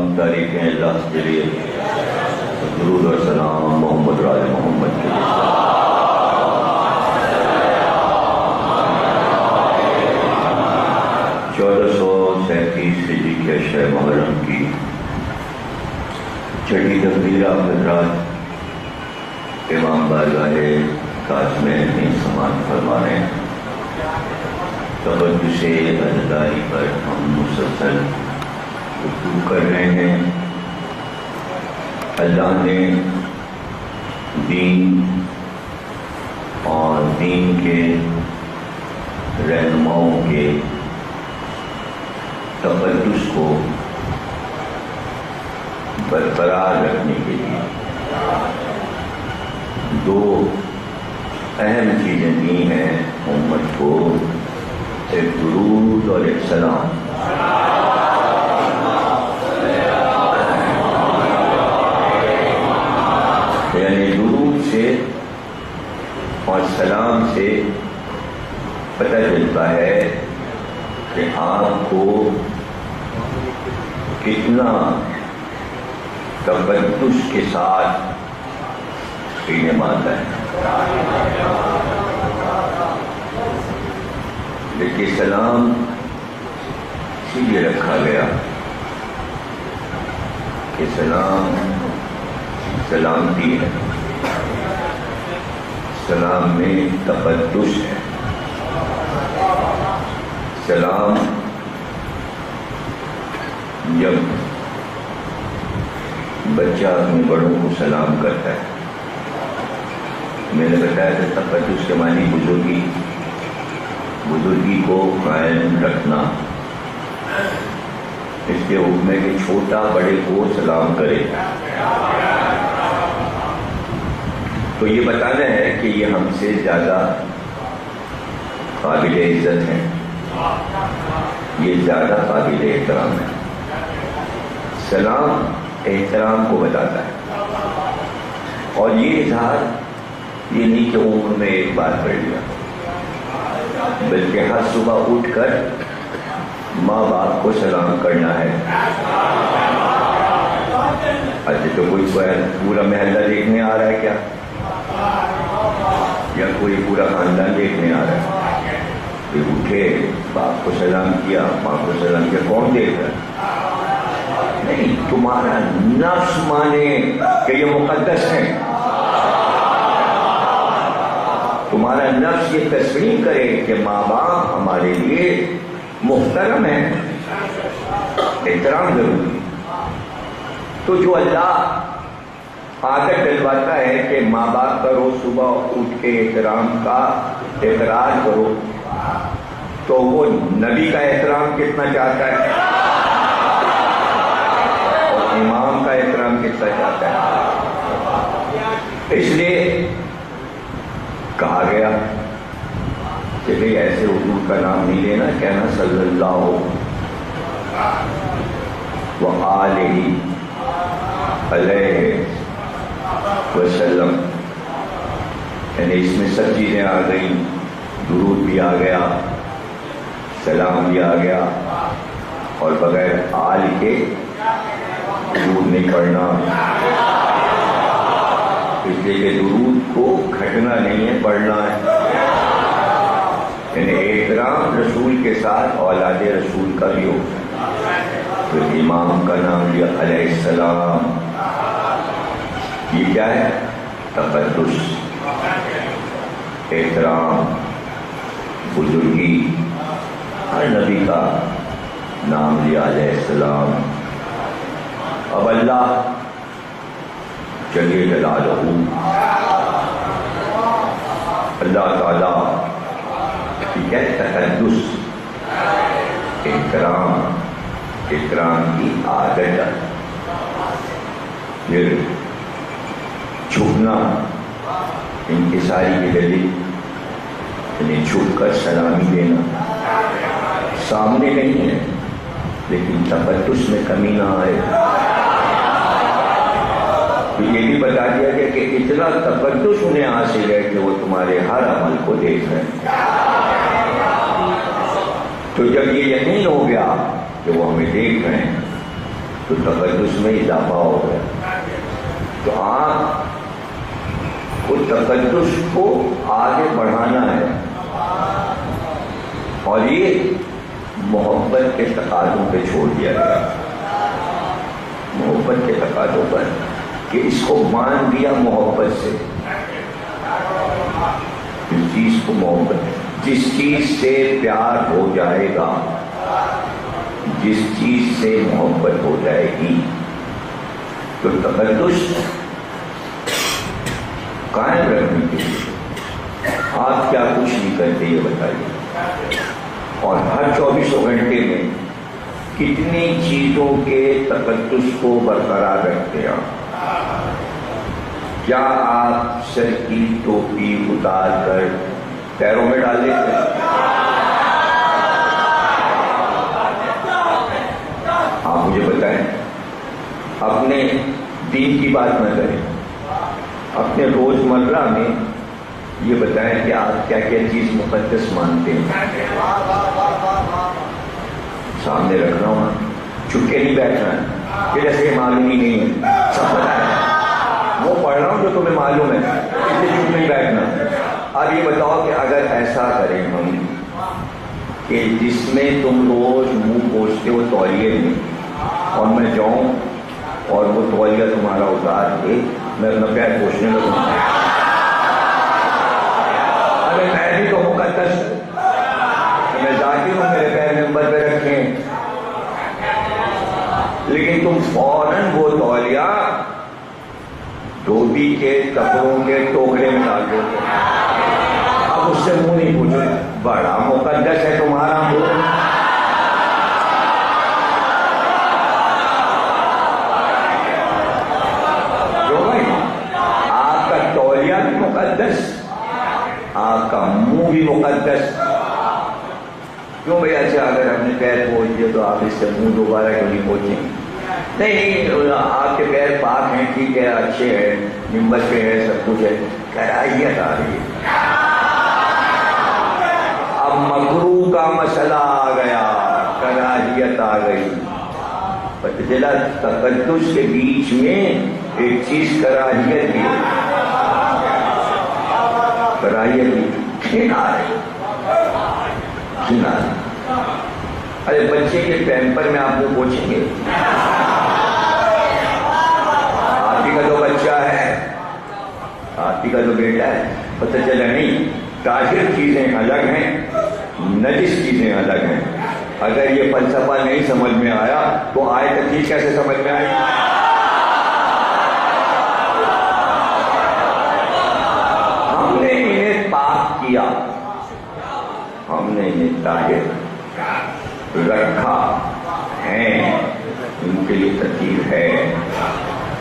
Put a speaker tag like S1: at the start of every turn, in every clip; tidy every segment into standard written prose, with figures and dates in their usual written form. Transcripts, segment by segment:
S1: تمام تعریفیں اللہ کے لیے، درود اور سلام محمد راج محمد کے لیے۔ 1437 ہجری کے شہ محرم کی چھٹی تقریر آپ حضرات امام بارگاہ کاظم میں سماعت فرما رہے ہیں۔ تقدس عزاداری پر ہم مسلسل گفتگو کر رہے ہیں۔ اللہ نے دین اور دین کے رہنماؤں کے تقدس کو برقرار رکھنے کے لیے دو اہم چیزیں دی ہیں امت کو، ایک درود اور ایک سلام۔ یعنی درود سے اور سلام سے پتہ چلتا ہے کہ آپ کو کتنا تقدس کے ساتھ پینے مانتا ہے۔ لیکن سلام اسی لیے رکھا گیا کہ سلام سلامتی ہے، سلام میں تقدس ہے۔ سلام جب بچہ اپنے بڑوں کو سلام کرتا ہے، میں نے بتایا تھا تقدس کے معنی بزرگی کو قائم رکھنا، اس کے حکم ہے کہ چھوٹا بڑے کو سلام کرے۔ تو یہ بتانا ہے کہ یہ ہم سے زیادہ قابل عزت ہے، یہ زیادہ قابل احترام ہے۔ سلام احترام کو بتاتا ہے، اور یہ اظہار یہ نہیں کہ عمر میں ایک بار پڑھ لیا، بلکہ ہر صبح اٹھ کر ماں باپ کو سلام کرنا ہے۔ اچھا تو کوئی پورا محلہ دیکھنے آ رہا ہے کیا، یا کوئی پورا خاندان دیکھنے آ رہا ہے؟ پھر اٹھے، باپ کو سلام کیا، ماں کو سلام کیا، کون دیکھ رہا ہے؟ نہیں، تمہارا نفس مانے کہ یہ مقدس ہے، تمہارا نفس یہ تسلیم کرے کہ ماں باپ ہمارے لیے محترم ہے، احترام ضروری۔ تو جو اللہ عادت ڈلواتا ہے کہ ماں باپ کا روز صبح اٹھ کے احترام کا اقرار کرو، تو وہ نبی کا احترام کتنا چاہتا ہے اور امام کا احترام کتنا چاہتا ہے۔ اس لیے کہا گیا کہ بھئی ایسے حضور کا نام نہیں لینا، کہنا صلی اللہ وآلہ علیہ وسلم، یعنی اس میں سب چیزیں آ گئیں، درود بھی آ گیا، سلام بھی آ گیا، اور بغیر آل کے درود نہیں پڑھنا، اس لیے کہ درود کو گھٹنا نہیں ہے، پڑھنا ہے۔ یعنی احترام رسول کے ساتھ اولاد رسول کا بھی ہو۔ تو امام کا نام لیا علیہ السلام، یہ کیا ہے؟ تقدس، احترام، بزرگی۔ ہر نبی کا نام لیا علیہ السلام۔ اب اللہ جل جلالہ، اللہ تعالیٰ کی تقدس، احترام کی عادت ہے۔ پھر جھکنا انکساری کی دلیل، یعنی جھک کر سلامی دینا، سامنے نہیں ہے لیکن تقدس میں کمی نہ آئے۔ تو یہ بھی بتا دیا گیا کہ اتنا تقدس انہیں حاصل ہے کہ وہ تمہارے ہر عمل کو دیکھ رہے ہیں۔ تو جب یہ یقین ہو گیا کہ وہ ہمیں دیکھ رہے ہیں، تو تقدس میں اضافہ ہو گیا. تو آپ کو تقدس کو آگے بڑھانا ہے، اور یہ محبت کے تقاضوں پہ چھوڑ دیا گیا. محبت کے تقاضوں پر کہ اس کو مان دیا محبت سے. اس چیز کو محبت، جس چیز سے پیار ہو جائے گا، جس چیز سے محبت ہو جائے گی، تو تقدس قائم رکھنے کے لیے آپ کیا کچھ نہیں کرتے یہ بتائیے. اور ہر 24 گھنٹے میں کتنی چیزوں کے تقدس کو برقرار رکھتے ہیں. کیا آپ سر کی ٹوپی اتار کر پیروں میں ڈال دیتے ہیں؟ آپ مجھے بتائیں. اپنے دین کی بات نہ کریں، اپنے روزمرہ میں یہ بتائیں کہ آپ کیا کیا چیز مقدس مانتے ہیں. سامنے رکھنا ہوں، چھپ کے نہیں بیٹھنا ہے کہ جیسے معلوم ہی نہیں ہے، سب پتا ہے. وہ پڑھ رہا ہوں جو تمہیں معلوم ہے، اس لیے چھپ نہیں بیٹھنا. اب یہ بتاؤ کہ اگر ایسا کریں ہم کہ جس میں تم روز منہ پوچھتے ہو تولیے میں، اور میں جاؤں اور وہ تولیہ تمہارا اتار کے میں اپنا پیر پوچھنے لگوں. ارے میں بھی تو مقدس ہوں، میں ذاتی ہوں، میرے پیر نمبر پہ رکھیں. لیکن تم فوراً وہ تولیہ دھوبی کے کپڑوں کے ٹوکرے میں ڈال دو. اب اس سے منہ نہیں پوچھو، بڑا مقدس ہے تمہارا منہ. آپ کا تولیہ بھی مقدس، آپ کا منہ بھی مقدس. کیوں بھائی؟ اچھا اگر ہم نے پیر پوچھ دیا تو آپ اس سے منہ دوبارہ کیوں نہیں پوچھیں؟ نہیں، آپ کے پیر پاک ہیں، ٹھیک ہے، اچھے ہیں، نمبر پہ ہے، سب کچھ ہے، کراہیت آ رہی ہے. اب مکروہ کا مسئلہ آ گیا، کراہیت آ گئی. پتہ چلا تقدس کے بیچ میں ایک چیز کراہیت بھی ہے. کراہیت بھی کھین آ رہی، کھین آ رہی. ارے بچے کے پیمپر میں آپ کو پوچھیں گے، آپ ہی کا تو بچہ ہے، آپ ہی کا تو بیٹا ہے. پتہ چلا نہیں، طاہر چیزیں الگ ہیں، نجس چیزیں الگ ہیں. اگر یہ فلسفہ نہیں سمجھ میں آیا تو آیت حدیث کیسے سمجھ میں آئی؟ ہم نے انہیں پاک کیا، ہم نے انہیں طاہر رکھا ہے، ان کے لیے تطہیر ہے.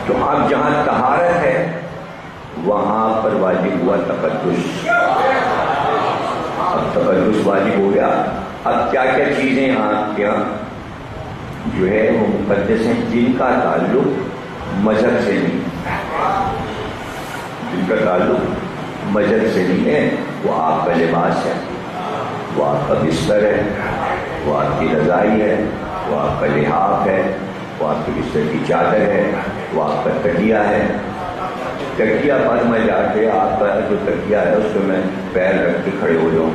S1: تو اب جہاں طہارت ہے وہاں پر واجب ہوا تقدس. اب تقدس واجب ہو گیا. اب کیا کیا چیزیں آپ کے یہاں جو ہے وہ مقدس ہیں، جن کا تعلق مذہب سے نہیں، جن کا تعلق مذہب سے نہیں ہے. وہ آپ کا لباس ہے، وہ آپ کا بستر ہے، وہ آپ کی رضائی ہے، وہ آپ کا لحاف ہے، وہ آپ کے بستر کی چادر ہے، وہ آپ کا تکیہ ہے. تکیہ پر میں جا کے آپ کا جو تکیہ ہے اس پہ میں پیر رکھ کے کھڑے ہو جاؤں،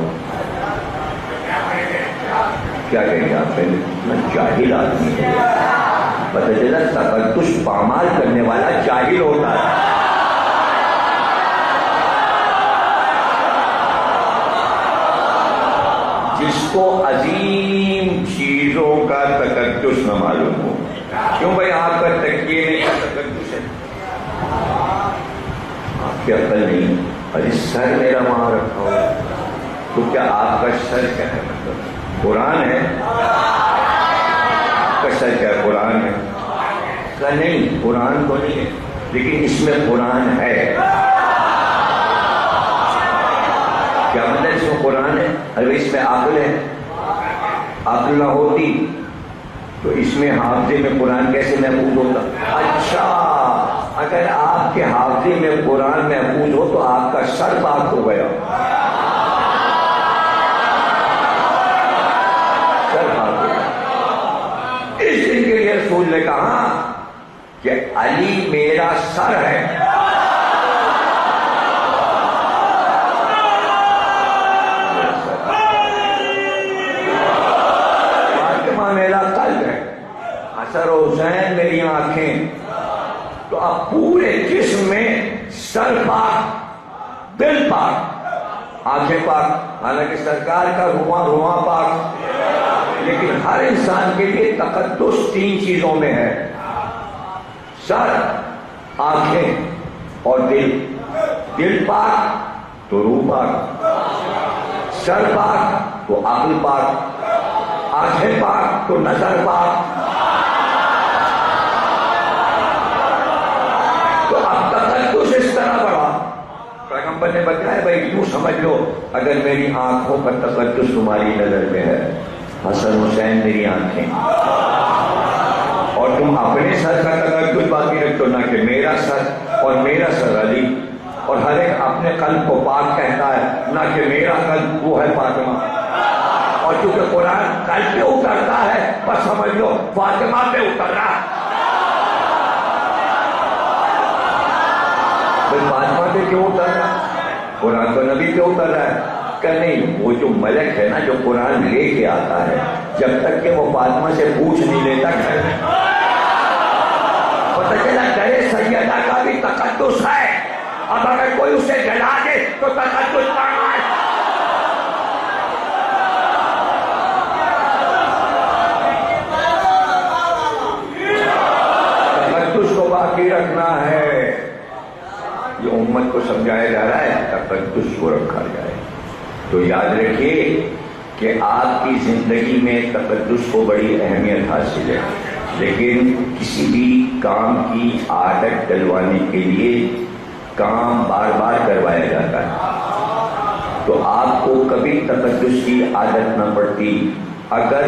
S1: کیا کہیں گے آپ؟ میں جاہل آدمی ہے. پتہ چلا تقدس پامال کرنے والا جاہل ہوتا ہے. جس کو عظیم چیزوں کا تقدس نہ معلوم ہو. کیوں بھائی؟ آپ کا تکیے نہیں کا تقدس ہے، آپ کی عقل نہیں. ارے سر میرا وہاں رکھا ہو تو کیا آپ کا سر کیا ہے؟ مطلب قرآن ہے، آپ کا سر کیا ہے؟ قرآن ہے کا نہیں، قرآن تو نہیں ہے، لیکن اس میں قرآن ہے. کیا مطلب اس میں قرآن ہے؟ اگر اس میں عقل ہے، عقل نہ ہوتی تو اس میں حافظے میں قرآن کیسے محفوظ ہوتا؟ اچھا، اگر آپ کے حافظے میں قرآن محفوظ ہو تو آپ کا سر پاک ہو گیا. سر پاک ہو گیا. اس دن کے لیے رسول نے کہا کہ علی میرا سر ہے. فاطمہ میرا قلب ہے، حسن و حسین میری آنکھیں. تو اب پورے جسم میں سر پاک، دل پاک، آنکھیں پاک، حالانکہ سرکار کا رواں پاک. لیکن ہر انسان کے لیے تقدس 3 چیزوں میں ہے: سر، آنکھیں اور دل. دل پاک تو روح پاک، سر پاک تو عقل پاک، آنکھیں پاک تو نظر پاک. تو اب تقدس اس طرح بڑھا. پیغمبر نے بتایا بھائی یوں سمجھ لو، اگر میری آنکھوں کا تقدس تمہاری نظر میں ہے، حسن حسین میری آنکھیں، اور تم اپنے سر کا تقدس باقی رکھ دو، نہ کہ میرا سر اور میرا سر علی، اور ہر ایک اپنے قلب کو پاک کہتا ہے، نہ کہ میرا قلب وہ ہے فاطمہ. اور چونکہ قرآن قلب پہ اترتا ہے، بس سمجھ لو فاطمہ پہ اتر رہا. فاطمہ پہ کیوں اتر رہا؟ قرآن تو نبی پہ اتر رہا ہے. کہ نہیں، وہ جو ملک ہے نا جو قرآن لے کے آتا ہے، جب تک کہ وہ فاطمہ سے پوچھ نہیں لیتا گھر میں، پتہ چلا گھر سیدہ کا بھی تقدس ہے. اب اگر کوئی اسے جلا دے تو تقدس پڑھنا ہے. تقدس کو باقی رکھنا ہے. یہ امت کو سمجھایا جا رہا ہے تقدس کو رکھا جائے. تو یاد رکھیے کہ آپ کی زندگی میں تقدس کو بڑی اہمیت حاصل ہے، لیکن کسی بھی کام کی عادت ڈلوانے کے لیے کام بار بار کروایا جاتا ہے. تو آپ کو کبھی تقدس کی عادت نہ پڑتی اگر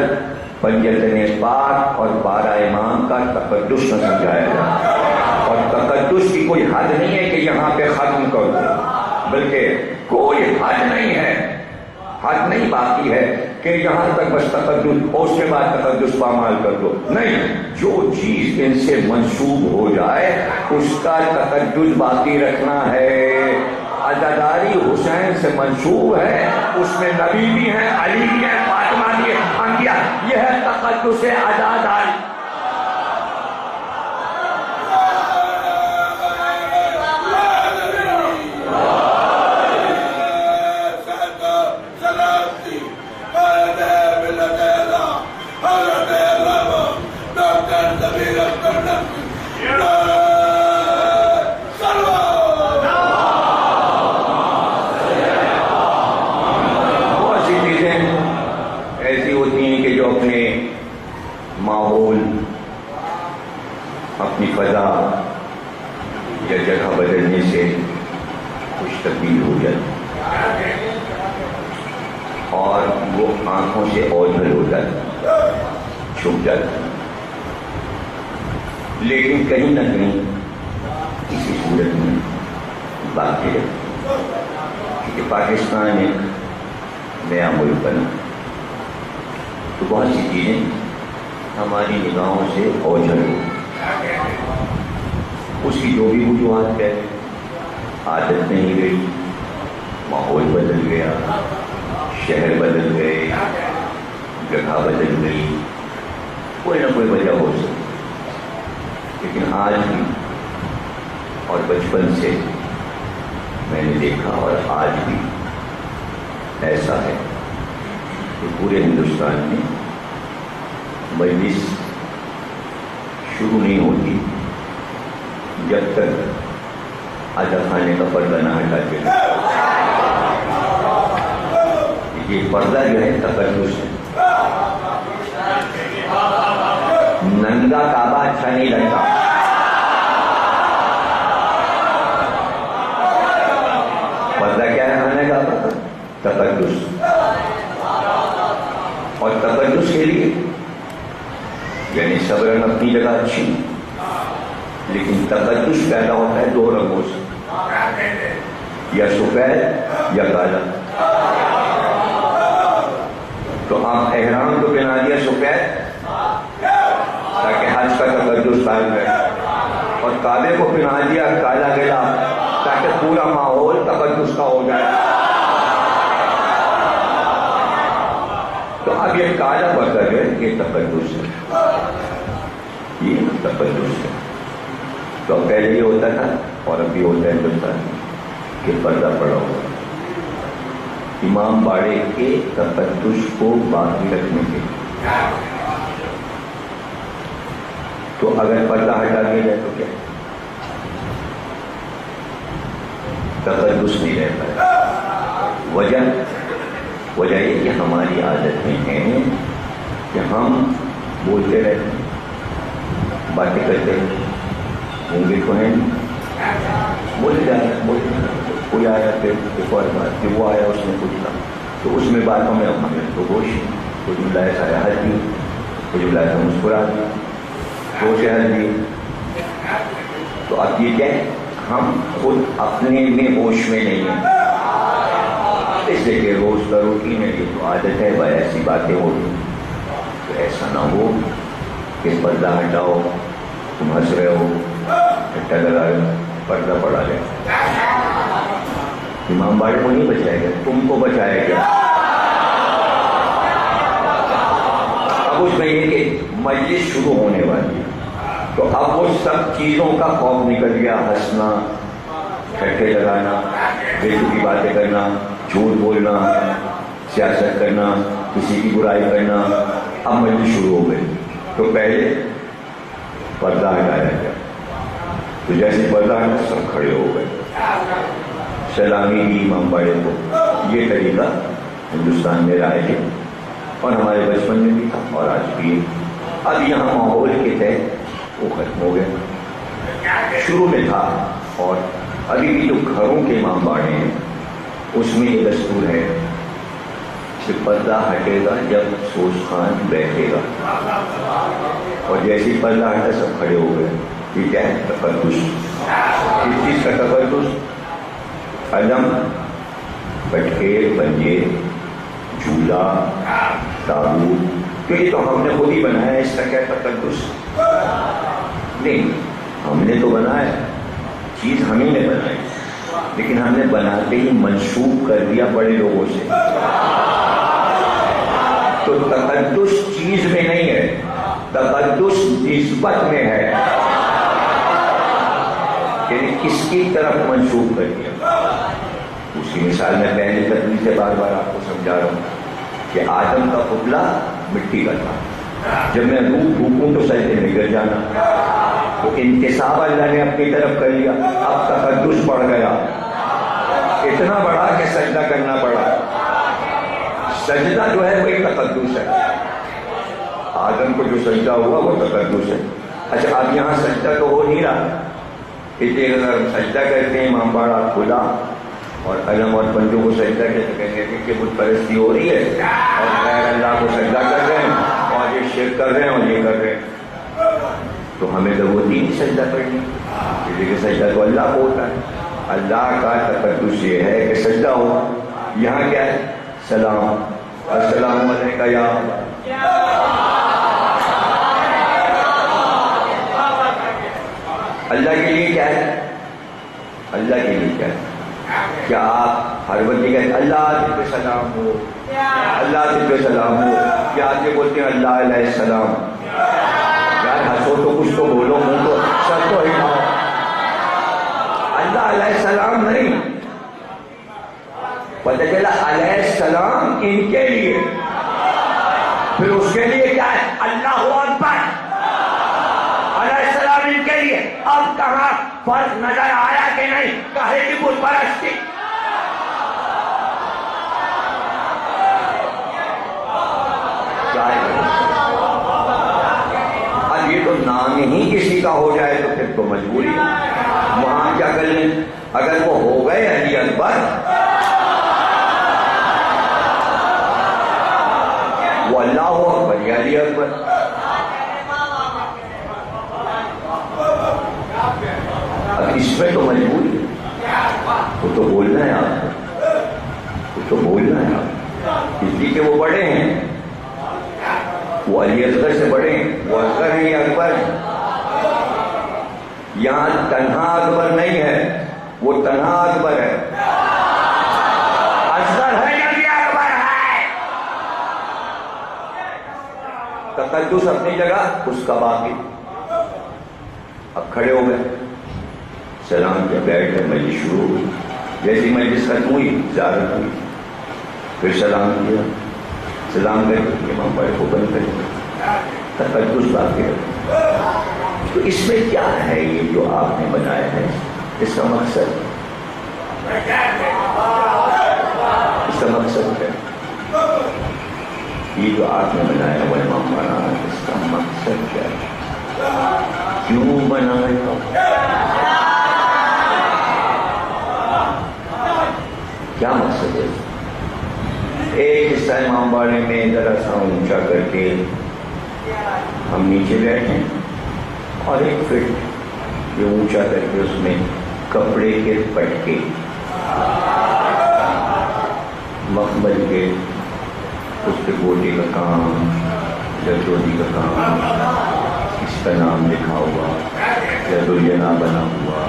S1: پنجتن پاک اور 12 امام کا تقدس نہ سمجھایا جائے. اور تقدس کی کوئی حد نہیں ہے کہ یہاں پہ ختم کر دو، بلکہ کوئی حد نہیں ہے، حد نہیں باقی ہے کہ یہاں تک بس تقدس اور اس کے بعد تقدس پامال کر دو. نہیں، جو چیز ان سے منسوب ہو جائے اس کا تقدس باقی رکھنا ہے. عزاداری حسین سے منسوب ہے، اس میں نبی بھی ہیں، علی بھی ہیں، فاطمہ بھی ہے، انبیاء. یہ ہے تقدس عزاداری. اپنی فضا یا جگہ بدلنے سے کچھ تبدیل ہو جاتی اور وہ آنکھوں سے اوجھل ہو جاتی، چھپ جاتی. لیکن کہیں نہ کہیں کسی صورت میں باقی رہتی، کیونکہ پاکستان ایک نیا ملک بنا تو بہت سی چیزیں ہماری نگاہوں سے اوجھل ہو. اس کی جو بھی وجوہات ہے، عادت نہیں گئی، ماحول بدل گیا، شہر بدل گئے، جگہ بدل گئی، کوئی نہ کوئی وجہ ہو سکتی. لیکن آج بھی اور بچپن سے میں نے دیکھا اور آج بھی ایسا ہے کہ پورے ہندوستان میں مجلس شروع نہیں ہوتی جب تک عزا خانے کا پردہ نہ ہٹا کے. یہ پردہ جو ہے تقدس ہے. ننگا کعبہ اچھا نہیں لگتا. پردہ کیا ہے خانے کا؟ تقدس. اور تقدس کے لیے یعنی سب رنگ اپنی جگہ اچھی، لیکن تقدس پیدا ہوتا ہے 2 رنگوں سے، یا سفید یا کالا. تو آپ احرام کو پہنا دیا سفید تاکہ حج کا تقدس قائم رہے، اور کعبے کو پہنا دیا کالا گلا تاکہ پورا ماحول تقدس کا ہو جائے. تو اب یہ کالا پتھر ہے، یہ تقدس ہے، یہ تقدس ہے. تو پہلے یہ ہوتا تھا اور ابھی ہوتا ہے ہندوستان کہ پردہ پڑا ہوا. امام باڑے کے تقدس کو باقی رکھنے کے تو اگر پردہ ہٹا دیا جائے تو کیا تقدس نہیں رہتا ہے. وجہ یہ کہ ہماری عادتیں ہیں کہ ہم بولتے رہتے ہیں، باتیں کرتے ہیں، ہوں تو ہیں بولتے جا رہے کوئی آیا پھر ایک اور بات کہ وہ آیا اس نے کچھ کہا تو اس میں باتوں میں ہمیں تو گوش کچھ جملہ ایسا حل دی، کچھ جملہ ایسا مسکرا دی، تو سے حل دی. تو اب یہ کیا ہے، ہم خود اپنے میں ہوش میں نہیں ہیں. اس لیے کہ روز کا روٹین ہے، یہ تو عادت ہے بھائی ایسی باتیں ہوتی. تو ایسا نہ ہو کہ پردہ ہٹاؤ، تم ہنس رہے ہو، ہٹا لگا رہے ہو، پردہ پڑا لے. امام باڑے کو نہیں بچائے گا، تم کو بچائے گا. اب اس میں یہ کہ مجلس شروع ہونے والی ہے تو اب وہ سب چیزوں کا خوف نکل گیا. ہنسنا، ٹھٹے لگانا، بے کی باتیں کرنا، جھوٹ بولنا، سیاست کرنا، کسی کی برائی کرنا، اب مجلس شروع ہو گئی. تو پہلے پردہ ہٹایا گیا. تو جیسے پردہ ہٹا سب کھڑے ہو گئے، سلامی دی امام باڑے کو. یہ طریقہ ہندوستان میں رائج ہے اور ہمارے بچپن میں بھی تھا اور آج بھی. اب یہاں ماحول کے تحت وہ ختم ہو گیا. شروع میں تھا اور ابھی بھی جو گھروں کے امام باڑے ہیں اس میں یہ دستور ہے کہ پردہ ہٹے گا جب سوچ خان بیٹھے گا. اور جیسے ہی پردہ ہٹا سب کھڑے ہو گئے. یہ کیا ہے؟ تقدس. کس چیز کا تقدس؟ علم، پٹکے، پنجے، جھولا، تابوت، یہ تو ہم نے خود ہی بنایا. اس کا کیا تقدس؟ نہیں، ہم نے تو بنایا، چیز ہمیں نے بنائی، لیکن ہم نے بناتے ہی منسوب کر دیا بڑے لوگوں سے. تو تقدس چیز میں نہیں ہے، تقدس نسبت میں ہے، یعنی کس کی طرف منسوب کر دیا. اس کی مثال میں پہلے تدبیر سے بار بار آپ کو سمجھا رہا ہوں کہ آدم کا پتلا مٹی کا تھا. جب میں روح پھونکوں تو سجدے میں گر جانا. تو انتساب اللہ نے اپنی طرف کر لیا. اب تقدس بڑھ گیا، اتنا بڑا کہ سجدہ کرنا پڑا. سجدہ جو ہے وہی تقدس ہے. آدم کو جو سجدہ ہوا وہ تقدس ہے. اچھا اب یہاں سجدہ تو ہو نہیں رہا، کہ اگر سجدہ کرتے ہیں امام باڑہ کھلا اور علم اور پنجوں کو سجدہ کے کہیں گے کہ بت پرستی ہو رہی ہے اور غیر اللہ کو سجدہ کر رہے ہیں اور یہ شرک کر رہے ہیں اور یہ کر رہے ہیں. تو ہمیں ضرورت ہی نہیں سجدہ کرنی، لیکن سجدہ تو اللہ کو ہوتا ہے. اللہ کا تقدس یہ ہے کہ سجدہ ہو. یہاں کیا ہے؟ سلام، السلام علیکم یا اللہ کے لیے کیا ہے؟ اللہ کے لیے کیا ہے؟ کیا آپ ہر بندے کہتے ہیں اللہ تجھ پہ سلام ہو، اللہ تجھ پہ سلام ہو، یا آپ یہ بولتے ہیں اللہ علیہ السلام؟ یار ہنسو تو کچھ تو بولو، منہ تو سب تو ہٹاؤ. اللہ علیہ السلام نہیں، پتہ چلا علیہ السلام ان کے لیے، پھر اس کے لیے کیا ہے؟ اللہ اکبر. علیہ السلام ان کے لیے. اب کہاں فرق نظر آیا کہ نہیں؟ کہے کی بت پرستی. اب یہ تو نام ہی کسی کا ہو جائے تو پھر تو مجبوری ہے. وہاں کیا کر لیں؟ اگر وہ ہو گئے علی اکبر، وہ اللہ اکبر یا علی اکبر. اب اس میں تو مجبوری ہے، وہ تو بولنا ہے آپ کو، وہ تو بولنا ہے آپ، اس لیے کہ وہ بڑے ہیں، وہ علی اصغر سے بڑے ہیں، وہ اصغر ہیں یا اکبر ہیں. یہاں تنہا اکبر نہیں ہے، وہ تنہا اکبر ہے، اصغر ہے یا بھی اکبر ہے؟ تقدس اپنی جگہ، اس کا باقی۔ اب کھڑے ہو گئے، سلام کیا، بیٹھ گئے، مجلس شروع ہوئی۔ جیسی مجلس ختم ہوئی زیارت ہوئی، پھر سلام کیا، سلام کر کے امام بڑے کو بند کر تقدس باقی ہے۔ تو اس میں کیا ہے یہ جو آپ نے بنایا ہے؟ اس کا مقصد ہے یہ جو آپ نے بنایا وہ امام بنا، اس کا مقصد کیا ہے؟ کیوں بنایا؟ کیا مقصد ہے؟ ایک حصہ امام باڑے میں ذرا سا اونچا کر کے ہم نیچے بیٹھے، اور ایک فٹ یہ اونچا کر کے اس میں کپڑے کے پٹکے، مخمل کے، اس پہ گوٹے کا کام، جرجودی کا کام، اس کا نام لکھا ہوا، یا دلینا بنا ہوا،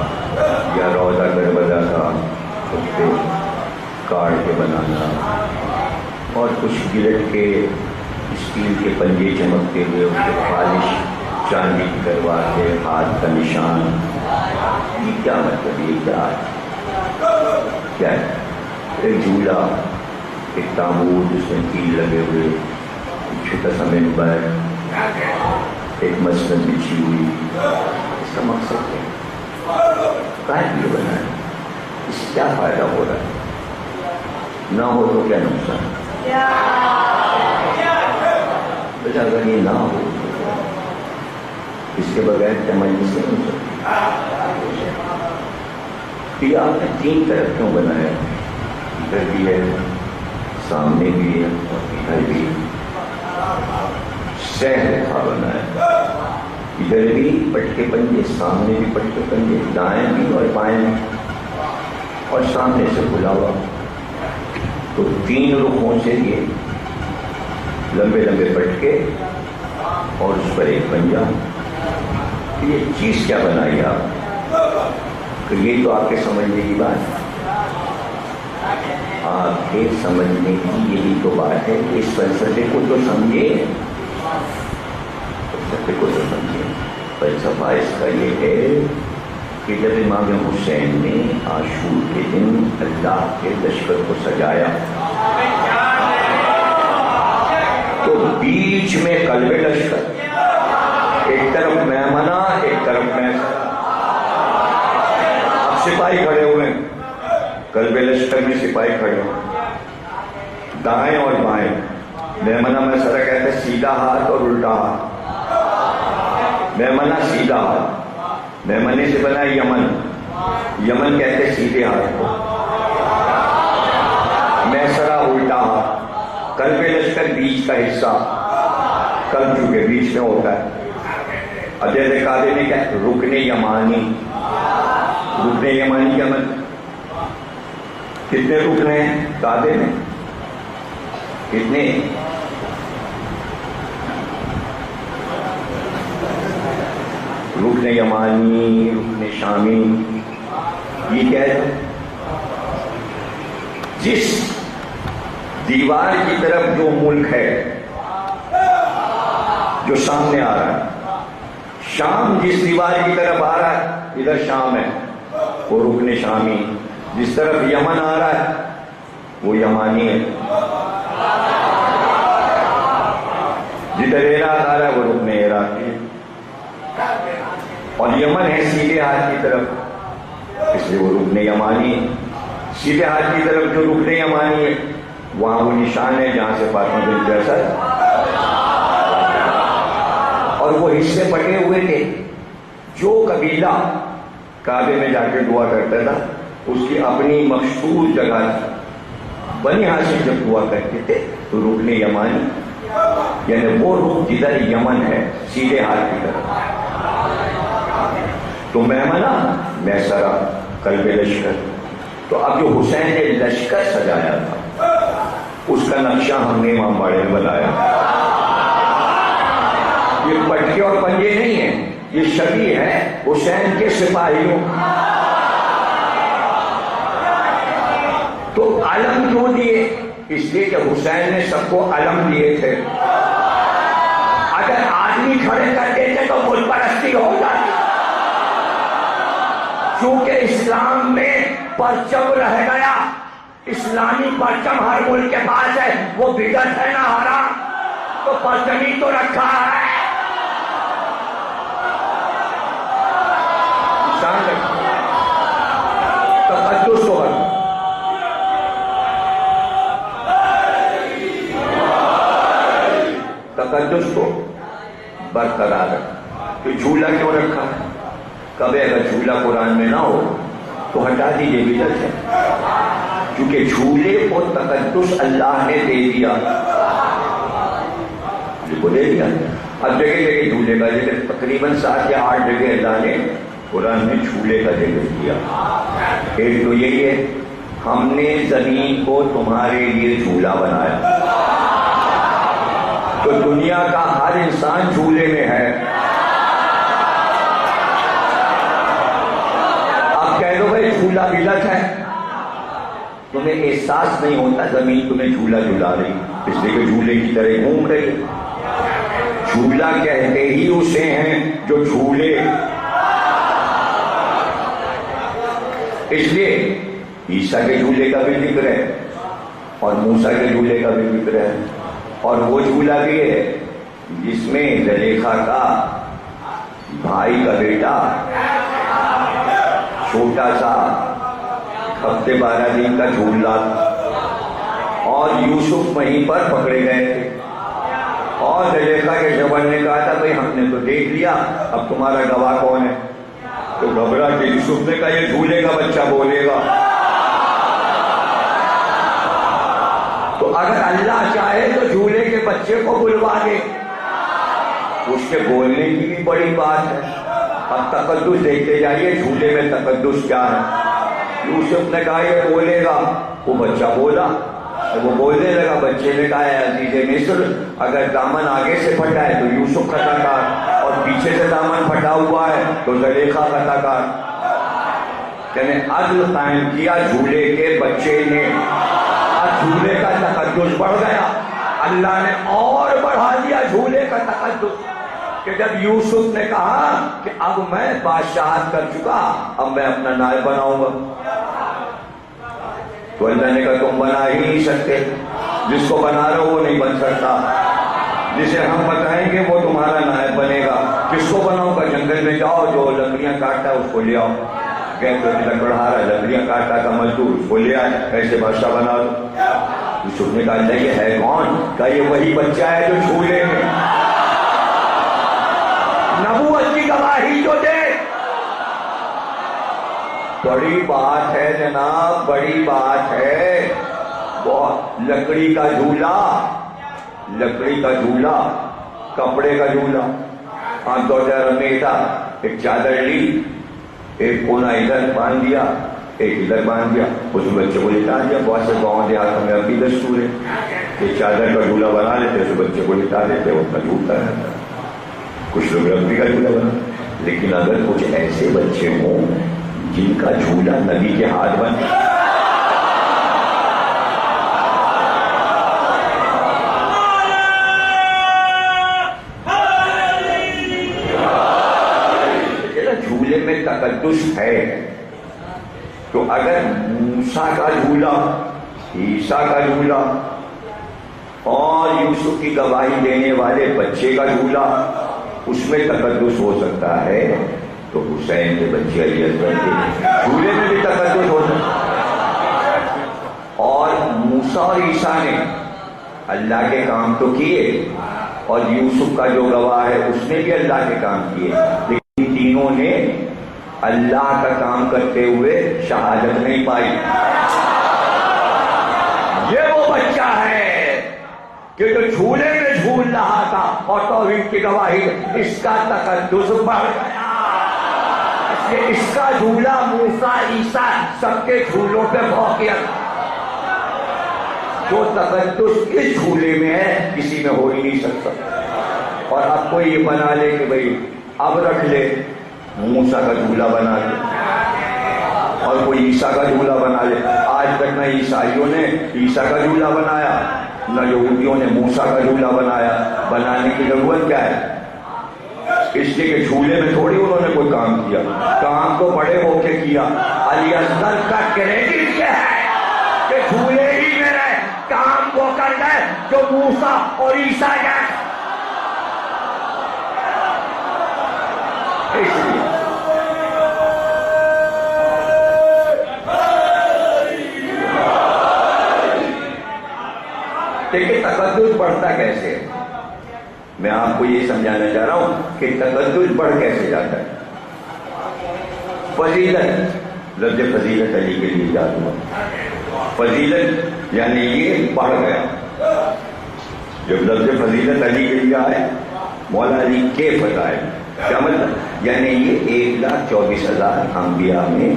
S1: یا روضہ کربلا کا اس پہ کاٹ کے بنانا، اور کچھ گلٹ کے اسٹیل کے پنجے چمکتے ہوئے اس کے پالش چاندی کی کروا کے، ہاتھ کا نشان۔ یہ کیا مطلب؟ یہ کیا ہے؟ ایک جھولا، ایک تابوت جس میں تیر لگے ہوئے، ایک چھوٹا سا منبر، ایک مسند بچھی ہوئی۔ اس کا مقصد کیا ہے؟ یہ بنا ہے، اس سے کیا فائدہ ہو رہا ہے؟ نہ ہو تو کیا نقصان؟ بچہ اگر یہ نہ ہو اس کے بغیر تمجس نہیں ہو سکتی۔ یہ آپ نے تین طرف کیوں بنایا؟ ادھر بھی ہے، سامنے بھی ہے، اور ادھر بھی سہ رکھا بنایا۔ ادھر بھی پٹکے پنجے، سامنے بھی پٹکے پنجے، دائیں بھی اور بائیں بھی، اور سامنے سے کھلا ہوا۔ تو تین رخوں سے یہ لمبے لمبے پٹکے اور اس پر ایک پنجہ۔ یہ چیز کیا بنائی آپ؟ کہ یہ تو آپ کے سمجھنے کی بات ہے، آپ کے سمجھنے کی یہی تو بات ہے کہ اس فلسفے کو تو سمجھے، فلسفے کو تو سمجھے۔ فلسفہ اس کا یہ ہے کہ جب امام حسین نے عاشور کے دن اللہ کے لشکر کو سجایا تو بیچ میں قلب لشکر، ایک طرف میمنہ ایک طرف میسرہ، اب سپاہی کھڑے ہوئے، قلب لشکر میں سپاہی کھڑے ہوئے، دائیں اور بائیں۔ میمنہ میسرہ کہتے ہیں سیدھا ہاتھ اور الٹا ہاتھ۔ میمنہ سیدھا ہاتھ، میمنے سے بنا یمن، یمن کہتے سیدھے ہاتھ کو، میسرہ الٹا ہاتھ۔ قلب لشکر بیچ کا حصہ، قلب چونکہ بیچ میں ہوتا ہے۔ اب جیسے کعبے میں کیا رکن یمانی، رکن یمانی کیا مطلب؟ کتنے رکن ہیں کعبے میں؟ کتنے؟ رکن یمانی، رکن شامی، یہ کیا ہے؟ جس دیوار کی طرف جو ملک ہے، جو سامنے آ رہا ہے، شام جس دیوار کی طرف آ رہا ہے ادھر شام ہے، وہ رکن شامی۔ جس طرف یمن آ رہا ہے وہ یمانی ہے، جدھر عراق آ رہا ہے وہ رکن عراقی ہے۔ اور یمن ہے سیدھے ہاتھ کی طرف، اس لیے وہ رکن یمانی ہے۔ سیدھے ہاتھ کی طرف جو رکن یمانی ہے وہاں وہ نشان ہے جہاں سے فاطمہ بنت اسد، اور وہ حصے بٹے ہوئے تھے۔ جو قبیلہ کعبے میں جا کے دعا کرتا تھا اس کی اپنی مخصوص جگہ تھی۔ بنی ہاشم جب دعا کرتے تھے تو رکن یمانی، یعنی وہ رخ جدھر یمن ہے سیدھے ہاتھ کی طرف۔ تو میمنہ میسرہ قلب لشکر۔ تو اب جو حسین نے لشکر سجایا تھا اس کا نقشہ ہم نے امام باڑے میں بنایا۔ یہ پٹکے اور پنجے نہیں ہیں، یہ شبیہ ہے حسین کے سپاہیوں. تو علم کیوں دیے؟ اس لیے کہ حسین نے سب کو علم دیے تھے. اگر آدمی کھڑے کر دیتے تو ملک پرستی ہو جاتی. چونکہ اسلام میں پرچم رہ گیا، اسلامی پرچم ہر ملک کے پاس ہے، وہ بدعت ہے نہ حرام، تو پرچم ہی تو رکھا ہے. تقدس کو تقدس کو برقرار رکھا. تو جھولا کیوں رکھا؟ کبھی اگر جھولا قرآن میں نہ ہو تو ہٹا دیجیے، بدعت ہے. کیونکہ جھولے کو تقدس اللہ نے دے دیا، کو دے دیا. اب جگہ جگہ جھولے کا ذکر، تقریباً 7 یا 8 جگہ اللہ نے قرآن میں جھولے کا ذکر کیا. ایک تو یہی ہے، ہم نے زمین کو تمہارے لیے جھولا بنایا. تو دنیا کا ہر انسان جھولے میں ہے. اب کہہ دو بھائی جھولا بدعت ہے، تمہیں احساس نہیں ہوتا زمین تمہیں جھولا جھلا رہی، اس لیے کہ جھولے کی طرح گھوم رہی. جھولا کہتے ہی اسے ہیں جو جھولے. اس لیے عیسیٰ کے جھولے کا بھی ذکر ہے اور موسیٰ کے جھولے کا بھی ذکر ہے. اور وہ جھولا بھی ہے جس میں زلیخا کا بھائی کا بیٹا چھوٹا سا ہفتے 12 دن کا جھولا، اور یوسف وہیں پر پکڑے گئے تھے. اور زلیخا کے شوہر نے کہا تھا بھائی ہم نے تو دیکھ لیا، اب تمہارا گواہ کون ہے؟ تو گھبرا کے یوسف نے کہا یہ جھولے کا بچہ بولے گا. تو اگر اللہ چاہے تو جھولے کے بچے کو بلوا دے، اس کے بولنے کی بھی بڑی بات ہے. اب تقدس دیکھتے جائیے جھولے میں تقدس کیا ہے. یوسف نے کہا یہ بولے گا، وہ بچہ بولا، وہ بولنے لگا. بچے نے کہا ہے عزیز مصر، اگر دامن آگے سے پھٹا ہے تو یوسف خطا کار، اور پیچھے سے دامن پھٹا ہوا ہے تو زلیخا خطا کار. یعنی عدل قائم کیا جھولے کے بچے نے. جھولے کا تقدس بڑھ گیا، اللہ نے اور بڑھا دیا جھولے کا تقدس. کہ جب یوسف نے کہا کہ اب میں بادشاہت کر چکا، اب میں اپنا نائب بناؤں گا، تو اللہ نے کہا تم بنا ہی نہیں سکتے، جس کو بنا رہے ہو وہ نہیں بن سکتا، جسے ہم بتائیں گے وہ تمہارا نائب بنے گا. کس کو بناؤں گا؟ جنگل میں جاؤ، جو لکڑیاں کاٹتا ہے اس کو لے آؤ. لکڑہارا لکڑیاں کاٹتا کا مزدور اس کو لے آئے، ایسے بادشاہ بنا دو. یوسف نے کہا اللہ یہ ہے کون؟ کہا یہ وہی بچہ ہے جو جھولے میں نبوت کی گواہی جو دے. بڑی بات ہے جناب، بڑی بات ہے. وہ لکڑی کا جھولا، لکڑی کا جھولا، کپڑے کا جھولا. 5-2 رمے تھا، ایک چادر لی، ایک کونا ادھر باندھ دیا، ایک ادھر باندھ دیا، اس بچے کو لٹا دیا. بہت سے گاؤں دیہاتوں میں اب بھی دستور ہے کہ چادر کا جھولا بنا لیتے، اس بچے کو لٹا دیتے، وہ کا جھولتا رہتا. کچھ لوگ لکڑی کا جھولا بنا. لیکن اگر کچھ ایسے بچے ہوں جن کا جھولا نبی کے ہاتھ بن، جھولے میں تقدس ہے. تو اگر موسیٰ کا جھولا، عیسیٰ کا جھولا اور یوسف کی گواہی دینے والے بچے کا جھولا اس میں تقدس ہو سکتا ہے، تو حسین کے بچے علی اکبر کے جھولے میں بھی تقدس ہو سکتا ہے. اور موسیٰ اور عیسیٰ نے اللہ کے کام تو کیے، اور یوسف کا جو گواہ ہے اس نے بھی اللہ کے کام کیے، لیکن تینوں نے اللہ کا کام کرتے ہوئے شہادت نہیں پائی. یہ وہ بچہ ہے کہ جو جھولے میں جھول رہا تھا اور توحید کی گواہی، اس کا تقدس بڑھ گیا. اس لیے اس کا جھولا موسیٰ عیسیٰ سب کے جھولوں پہ فوقیت. جو تقدس اس جھولے میں ہے کسی میں ہو ہی نہیں سکتا. اور اب کوئی یہ بنا لے کہ بھئی اب رکھ لے موسیٰ کا جھولا بنا لے اور کوئی عیسیٰ کا جھولا بنا لے. آج تک نہ عیسائیوں نے عیسیٰ کا جھولا بنایا نہ یہودیوں نے موسیٰ کا جھولا بنایا. بنانے کی ضرورت کیا ہے؟ اس لیے کہ جھولے میں تھوڑی انہوں نے کوئی کام کیا. کام تو بڑے ہو کے کیا. علی اصغر کا کریڈٹ یہ ہے کہ جھولے ہی میں رہے کام وہ کر گئے جو موسیٰ اور عیسیٰ گئے. اس لیے دیکھیں تقدس بڑھتا کیسے ہے. میں آپ کو یہ سمجھانا چاہ رہا ہوں کہ تقدس بڑھ کیسے جاتا ہے. فضیلت، لفظ فضیلت علی کے لیے یاد ہوا. فضیلت یعنی یہ بڑھ گیا. جب لفظ فضیلت علی کے لیے آئے مولا علی کے فضائل کیا مطلب؟ یعنی یہ 1,24,000 انبیاء میں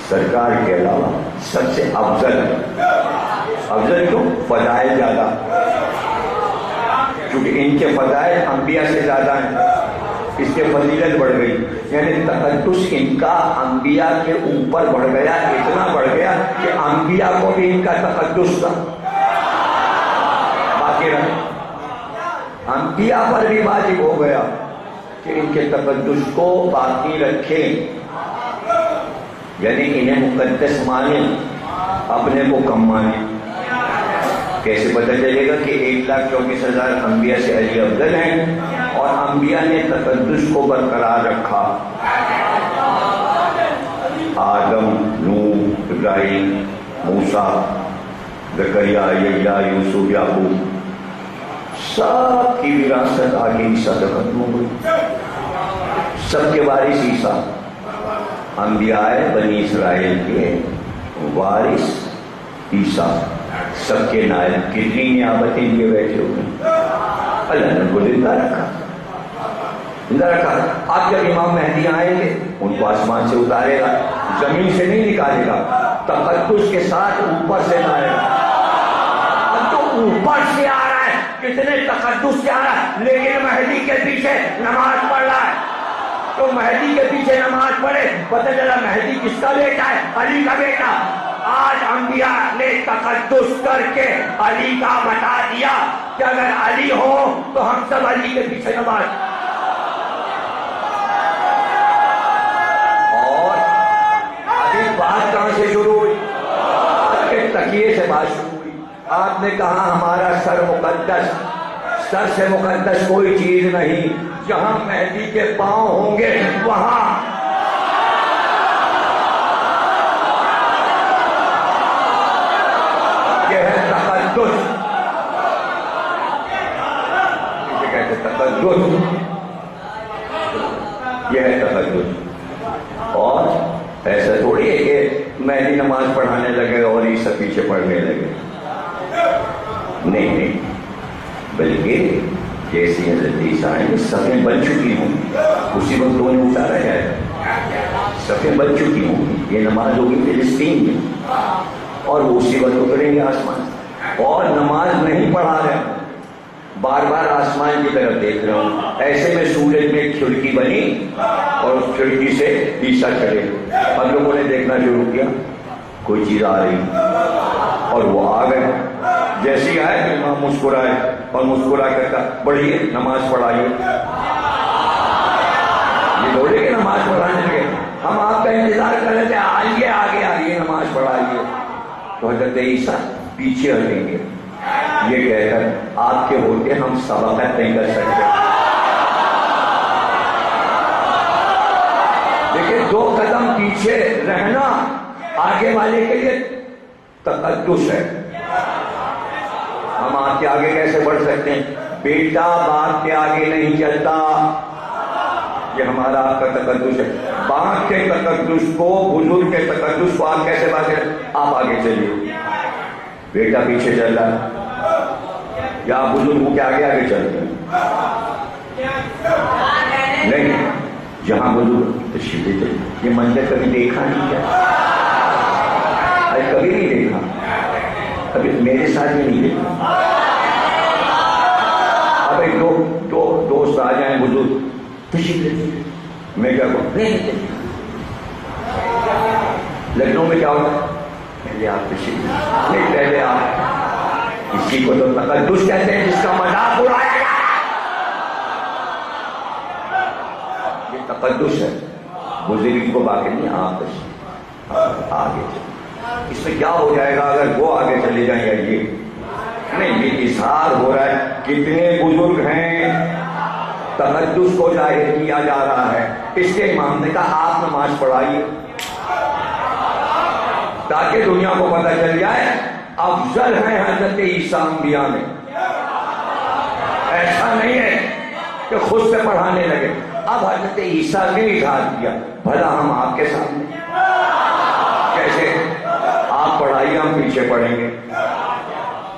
S1: سرکار کے علاوہ سب سے افضل ہے. افضل کیوں؟ فضائل زیادہ، کیونکہ ان کے فضائل انبیاء سے زیادہ ہیں اس کے فضیلت بڑھ گئی. یعنی تقدس ان کا انبیاء کے اوپر بڑھ گیا، اتنا بڑھ گیا کہ انبیاء کو بھی ان کا تقدس تھا باقی رہے. انبیاء پر بھی واجب ہو گیا کہ ان کے تقدس کو باقی رکھیں. یعنی انہیں مقدس مانیں، اپنے کو کم مانیں. کیسے پتہ چلے گا کہ 1,24,000 انبیاء سے علی افضل ہیں اور انبیاء نے تقدس کو برقرار رکھا. آدم، نوح، ابراہیم، موسیٰ، زکریا، یحییٰ، یوسف، یعقوب، سب کی وراثت آگے عیسیٰ تک ختم ہو گئی. سب کے وارث عیسیٰ. انبیاء بنی اسرائیل کے وارث عیسیٰ، سب کے نائب. کتنی نیابتیں لیے بیٹھے ہوئے. اللہ نے ان کو زندہ رکھا، زندہ رکھا. اب جب امام مہدی آئیں گے ان کو آسمان سے اتارے گا، زمین سے نہیں نکالے گا، تقدس کے ساتھ اوپر سے لائے گا. اب تو اوپر سے آ رہا ہے، کتنے تقدس سے آ رہا ہے، لیکن مہدی کے پیچھے نماز پڑھ رہا ہے. تو مہدی کے پیچھے نماز پڑھے، پتہ چلا مہدی کس کا بیٹا ہے؟ علی کا بیٹا. آج انبیاء نے تقدس کر کے علی کا بتا دیا کہ اگر علی ہو تو ہم سب علی کے پیچھے نماز. اور ابھی بات کہاں سے شروع ہوئی؟ آپ کے تکیے سے بات شروع ہوئی. آپ نے کہا ہمارا سر مقدس. سر سے مقدس کوئی چیز نہیں. جہاں مہدی کے پاؤں ہوں گے وہاں یہ ہے تقدس. اسے کہتے تقدس، یہ ہے تقدس. اور ایسا تھوڑی ہے کہ مہدی نماز پڑھانے لگے اور یہ سب پیچھے پڑھنے لگے. نہیں، بلکہ جیسی حضرت عیسیٰ آئیں صفیں بن چکی ہوں گی، اسی وقت انہیں اتارا جائے گا. صفیں بن چکی ہوں گی. یہ نماز ہوگی فلسطین میں اور وہ اسی وقت اتریں گے آسمان. اور نماز نہیں پڑھا رہے، بار بار آسمان کی طرف دیکھ رہا ہوں. ایسے میں سورج میں ایک کھڑکی بنی اور اس کھڑکی سے عیسیٰ چلے. ہم لوگوں نے دیکھنا شروع کیا کوئی چیز آ رہی اور وہ آ گئے. جیسی آئے کہ امام مسکرائے اور مسکرا کر کہا بڑھیے نماز پڑھائیے. یہ دوڑے کہ نماز پڑھانے لگے. ہم آپ کا انتظار کر رہے تھے، آئیے آگے آئیے نماز پڑھائیے. تو حضرت عیسیٰ پیچھے ہٹیں گے یہ کہہ کر آپ کے ہوتے ہم سبقت نہیں کر سکتے. دیکھیں 2 قدم پیچھے رہنا آگے والے کے لیے تقدس ہے. ہم آپ کے آگے کیسے بڑھ سکتے ہیں؟ بیٹا باپ کے آگے نہیں چلتا. یہ ہمارا آپ کا تقدس ہے. باپ کے تقدس کو، بزرگ کے تقدس کو آپ کیسے بات کریں؟ آپ آگے چلیے. بیٹا پیچھے چل رہا ہے یا آپ بزرگوں کے آگے آگے چلتے ہیں؟ نہیں، جہاں بزرگ تشریف لے چلے. یہ منظر کبھی دیکھا نہیں کیا؟ کبھی نہیں دیکھا. ابھی میرے ساتھ ہی نہیں دیکھا. اب ایک دو دوست آ جائیں بزرگ میں کیا کہوں؟ لکھنؤ میں کیا ہوتا ہے؟ پہلے آپ تشریف نہیں، پہلے آپ، اسی کو تو تقدس کہتے ہیں جس کا مذاق اڑایا جائے، یہ تقدس ہے، بزرگ کو باقی نہیں، آپ تشریف آگے چلے۔ اس میں کیا ہو جائے گا اگر وہ آگے چلے جائیں یا یہ نہیں، یہ اظہار ہو رہا ہے کتنے بزرگ ہیں، تقدس کو ظاہر کیا جا رہا ہے۔ اس کے امام نے کہا آپ نماز پڑھائیے تاکہ دنیا کو پتہ چل جائے افضل ہیں حضرت عیسیٰ انبیاء میں۔ ایسا نہیں ہے کہ خود سے پڑھانے لگے، اب حضرت عیسیٰ نے اظہار کیا، بھلا ہم آپ کے سامنے کیسے؟ آپ پڑھائیے، ہم پیچھے پڑھیں گے۔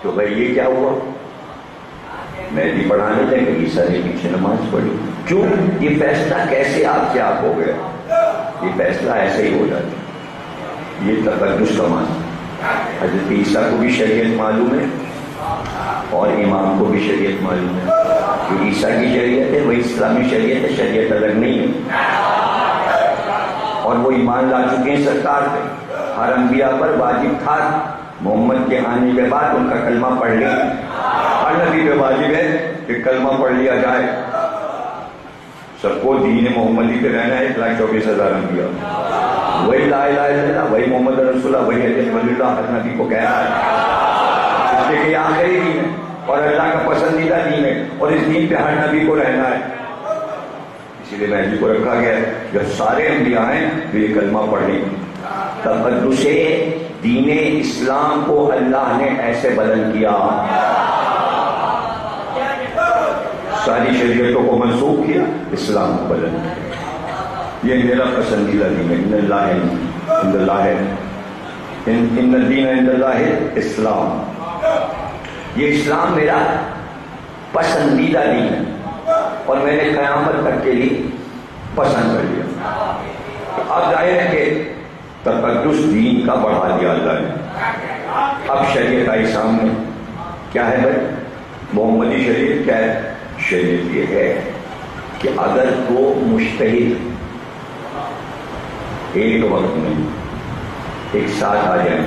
S1: تو بھائی یہ کیا ہوا؟ میں بھی پڑھانے لگے، عیسیٰ نے پیچھے نماز پڑھی۔ کیوں؟ یہ فیصلہ کیسے آپ سے آپ ہو گیا؟ یہ فیصلہ ایسے ہی ہو جاتا ہے۔ یہ تقدس کا معنی۔ حضرت عیسیٰ کو بھی شریعت معلوم ہے اور امام کو بھی شریعت معلوم ہے۔ جو عیسیٰ کی شریعت ہے وہی اسلامی شریعت ہے، شریعت الگ نہیں ہے، اور وہ ایمان لا چکے ہیں سرکار پہ۔ ہر انبیاء پر واجب تھا محمد کے آنے کے بعد ان کا کلمہ پڑھ لیں، ہر نبی پہ واجب ہے کہ کلمہ پڑھ لیا جائے۔ سب کو دین محمدی پہ رہنا ہے، 1,24,000 انبیاء، وہی لا الہ الا اللہ، وہی محمد رسول اللہ، وہی حضرت ولی اللہ ہر نبی کو کہنا ہے، اس لیے کہ یہ آخری دین ہے اور اللہ کا پسندیدہ دین ہے، اور اس دین پہ ہر نبی کو رہنا ہے۔ اسی لیے مہدی کو رکھا گیا ہے، جب سارے انبیاء ہیں تو یہ کلمہ پڑھیں۔ تقدس دین اسلام کو اللہ نے ایسے بلند کیا، ساری شریعتوں کو منسوخ کیا، اسلام کو بلند کیا۔ یہ میرا پسندیدہ دین ہے، ان الدین عند اللہ اسلام، یہ اسلام میرا پسندیدہ دین ہے اور میں نے قیامت تک کے لیے پسند کر لیا۔ اب ظاہر ہے کہ تقدس دین کا بڑھا دیا اللہ نے۔ اب شریعت آئی سامنے، کیا ہے بھائی؟ محمدی شریعت کیا ہے؟ شریعت یہ ہے کہ اگر دو مجتہد ایک وقت میں ایک ساتھ آ جائیں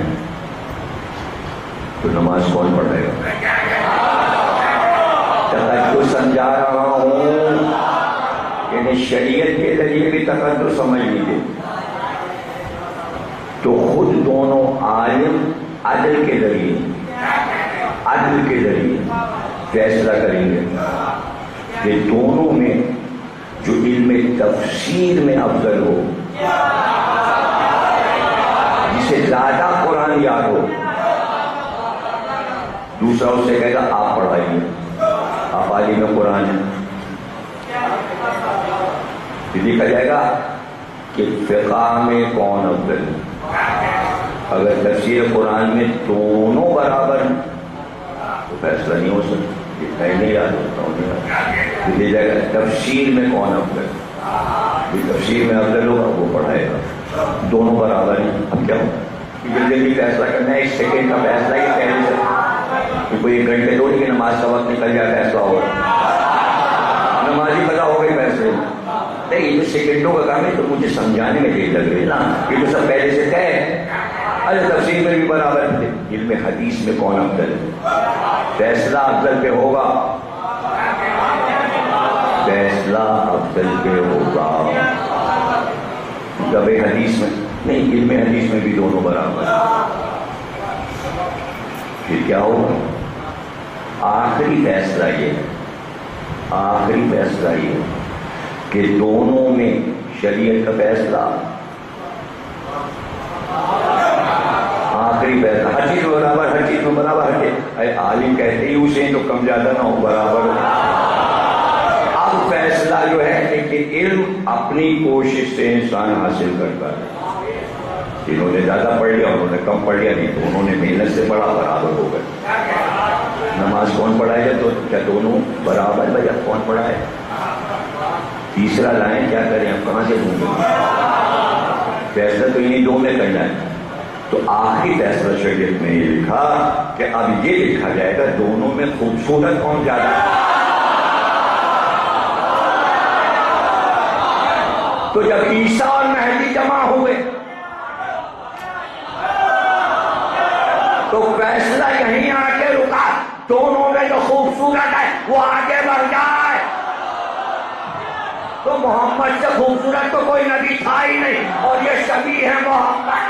S1: تو نماز کون پڑھے گا؟ تقدس سمجھا رہا ہوں، یعنی شریعت کے ذریعے بھی تقدس سمجھ لیجیے تو خود دونوں عالم عدل کے ذریعے فیصلہ کریں گے کہ دونوں میں جو علم تفسیر میں افضل ہو، جسے زیادہ قرآن یاد ہو، دوسرا اس سے کہے گا آپ پڑھائیے، آپ عالم قرآن ہیں۔ پھر دیکھا جائے گا کہ فقہ میں کون افضل ہے۔ اگر تفسیر قرآن میں دونوں برابر ہیں تو فیصلہ نہیں ہو سکتا، یہ نہیں یاد ہوتا ہوں۔ دیکھا جائے گا تفسیر میں کون افضل ہے، تفسیر میں افضل ہوگا وہ پڑھائے گا، دونوں برابر ہیں۔ اب کیا ہوگا؟ جلدی فیصلہ کرنا ہے، 1 سیکنڈ کا فیصلہ ہی پہلے سے، کوئی 1 گھنٹے دو کہ نماز کا وقت نکل جائے فیصلہ ہوگا، نماز ہی پتا ہو گئی فیصلے نہیں۔ یہ جو سیکنڈوں کا کام ہے تو مجھے سمجھانے میں دیر لگ رہی ہے نا، یہ تو سب پہلے سے طے ہے۔ ارے تفسیر میں بھی برابر ہے، علم حدیث میں کون افضل ہے؟ فیصلہ افضل پہ ہوگا، فیصلہ افضل پہ ہوگا۔ جب حدیث میں نہیں، علم حدیث میں بھی دونوں برابر ہیں۔ پھر کیا ہوگا؟ آخری فیصلہ یہ ہے، آخری فیصلہ یہ ہے کہ دونوں میں شریعت کا فیصلہ آخری فیصلہ، ہر چیز میں برابر، ہر چیز میں برابر، ہر چیز عالم کہتے ہی اسے تو کم زیادہ نہ ہو، برابر ہو۔ اب فیصلہ جو ہے کہ علم اپنی کوشش سے انسان حاصل کرتا ہے، جنہوں نے زیادہ پڑھ لیا انہوں نے کم پڑھ لیا، نہیں تو انہوں نے محنت سے پڑھا، برابر ہو گئے۔ نماز کون پڑھائے گا؟ تو کیا دونوں برابر؟ بھیا کون پڑھائے؟ تیسرا لائن کیا کریں، ہم کہاں سے ڈھونڈیں؟ فیصلہ تو انہیں دو میں کرنا ہے۔ تو آخری فیصلہ شریعت میں یہ لکھا کہ اب یہ لکھا جائے گا دونوں میں خوبصورت کون زیادہ ہے۔ تو جب عیسیٰ اور مہدی جمع ہوئے تو فیصلہ یہیں آ کے رکا، دونوں میں جو خوبصورت ہے وہ آگے بڑھ جائے۔ تو محمد سے خوبصورت تو کوئی نبی تھا ہی نہیں، اور یہ شبیہ ہے محمد۔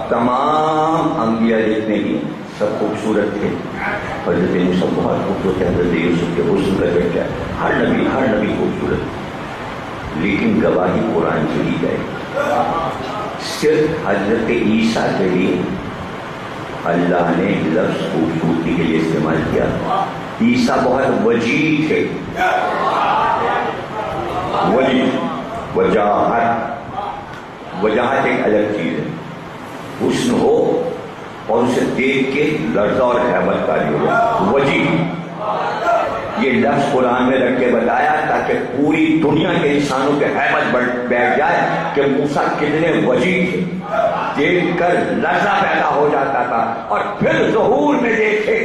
S1: تمام انبیاء جتنے بھی سب خوبصورت تھے، حضرت موسیٰ بہت خوبصورت ہے، حضرت یوسف کے حسن کا درجہ، ہر نبی خوبصورت، لیکن گواہی قرآن سے دی جائے۔ صرف حضرت عیسیٰ کے لیے اللہ نے لفظ خوبصورتی کے لیے استعمال کیا۔ عیسیٰ بہت وجیح تھے، وجاہت ایک الگ چیز ہے، حسن ہو اور اسے دیکھ کے لرزہ اور ہیبت تاری ہو جائے، وجیح۔ یہ لفظ قرآن میں رکھ کے بتایا تاکہ پوری دنیا کے انسانوں کے ہیبت بیٹھ جائے کہ موسیٰ کتنے وجیح تھے، دیکھ کر لرزہ پیدا ہو جاتا تھا۔ اور پھر ظہور میں دیکھے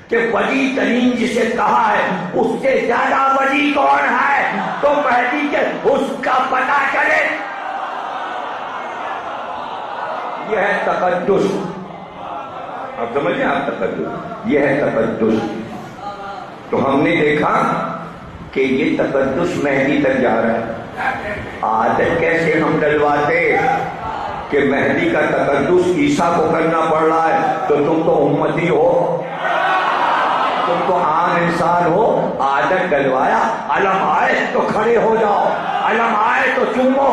S1: کہ وجیح ترین جسے کہا ہے اس سے زیادہ وجیح کون ہے، تو مہدی کے حسن کا پتہ چلے۔ یہ ہے تقدس، آپ سمجھیں، آپ تقدس، یہ ہے تقدس۔ تو ہم نے دیکھا کہ یہ تقدس مہدی تک جا رہا ہے۔ عادت کیسے ہم ڈلواتے کہ مہدی کا تقدس عیسیٰ کو کرنا پڑ رہا ہے، تو تم تو امتی ہو، تم تو عام انسان ہو۔ عادت ڈلوایا، علم آئے تو کھڑے ہو جاؤ، علم آئے تو چومو،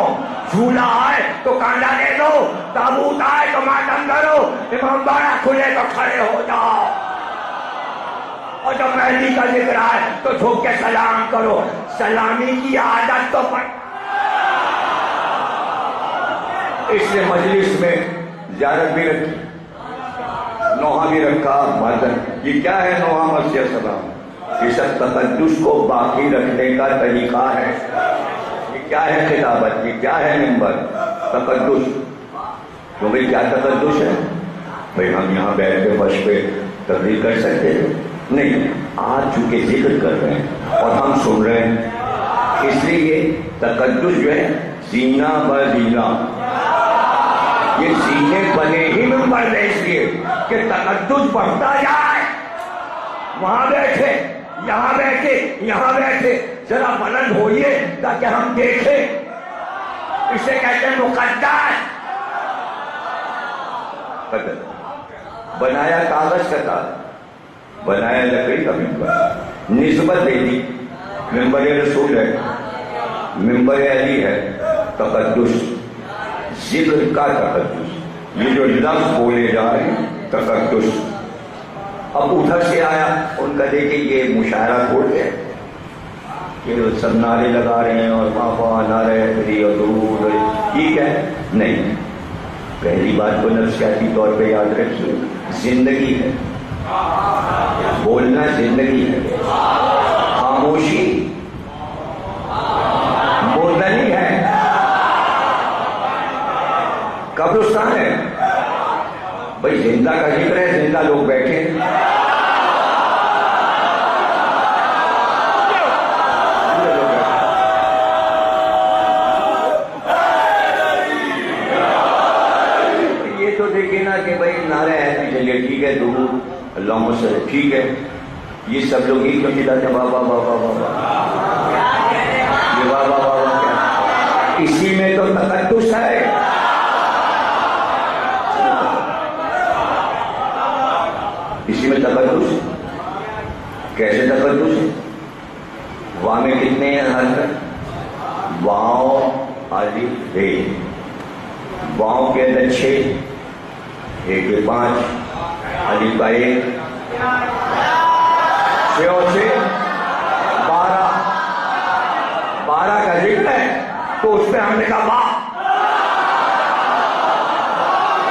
S1: جھولا آئے تو کانڈا دے دو، تابوت آئے تو ماتم کرو، امام باڑہ کھلے تو کھڑے ہو جاؤ، اور جب مہدی کا ذکر آئے تو جھک کے سلام کرو۔ سلامی کی عادت تو پڑ، اس نے مجلس میں زیارت بھی رکھی، نوحہ بھی رکھا، مادن۔ یہ کیا ہے نوحہ مسجد سلام؟ یہ سب تقدس کو باقی رکھنے کا طریقہ ہے۔ یہ کیا ہے خطابت، یہ کیا ہے منبر؟ تقدس۔ تو بھئی کیا تقدس ہے؟ بھئی ہم یہاں بیٹھ کے فرش پہ تقریر کر سکتے ہیں؟ نہیں، آج چونکہ ذکر کر رہے ہیں اور ہم سن رہے ہیں، اس لیے یہ تقدس جو ہے سینہ بزینہ، یہ سینے بنے ہی منبر ہے، اس لیے کہ تقدس بڑھتا جائے۔ وہاں بیٹھے، یہاں بیٹھے، یہاں بیٹھے، ذرا بلند ہوئیے تاکہ ہم دیکھیں۔ اسے کہتے ہیں مقدس۔ بنایا کاغذ کا تھا، بنایا لکڑی کا منبر، نسبت دے دی، منبر رسول ہے، منبر علی ہے، تقدس، ذکر کا تقدس، یہ جو لفظ بولے جا رہے ہیں تقدس۔ اب ادھر سے آیا ان کا، دیکھیں یہ مشاعرہ کھول گئے کہ سب نعرے لگا رہے ہیں اور پاپا نعرے فری اور درود، ٹھیک ہے؟ نہیں، پہلی بات کو نفسیاتی طور پہ یاد رکھیے، زندگی ہے، بولنا زندگی ہے، خاموشی مردنی ہے، قبرستان ہے۔ بھائی زندہ کا ذکر ہے، زندہ لوگ بیٹھے ہیں، یہ تو دیکھیں نا کہ بھائی نعرہ ہے، چلیے ٹھیک ہے، درود اللہم صلی، ٹھیک ہے، یہ سب لوگ ہی کیوں چلاتے ہیں بابا بابا بابا، یہ بابا بابا کیا؟ اسی میں تو تقدس ہے۔ اسی میں تقدس، کیسے تقدس ہے؟ واں میں کتنے ہیں حضرت؟ واؤ الف رے، واؤ کے اندر 6، 1 کے 5، الف کا 1، 6 اور 6 12، 12 کا ذکر ہے، تو اس پہ ہم نے کہا واہ،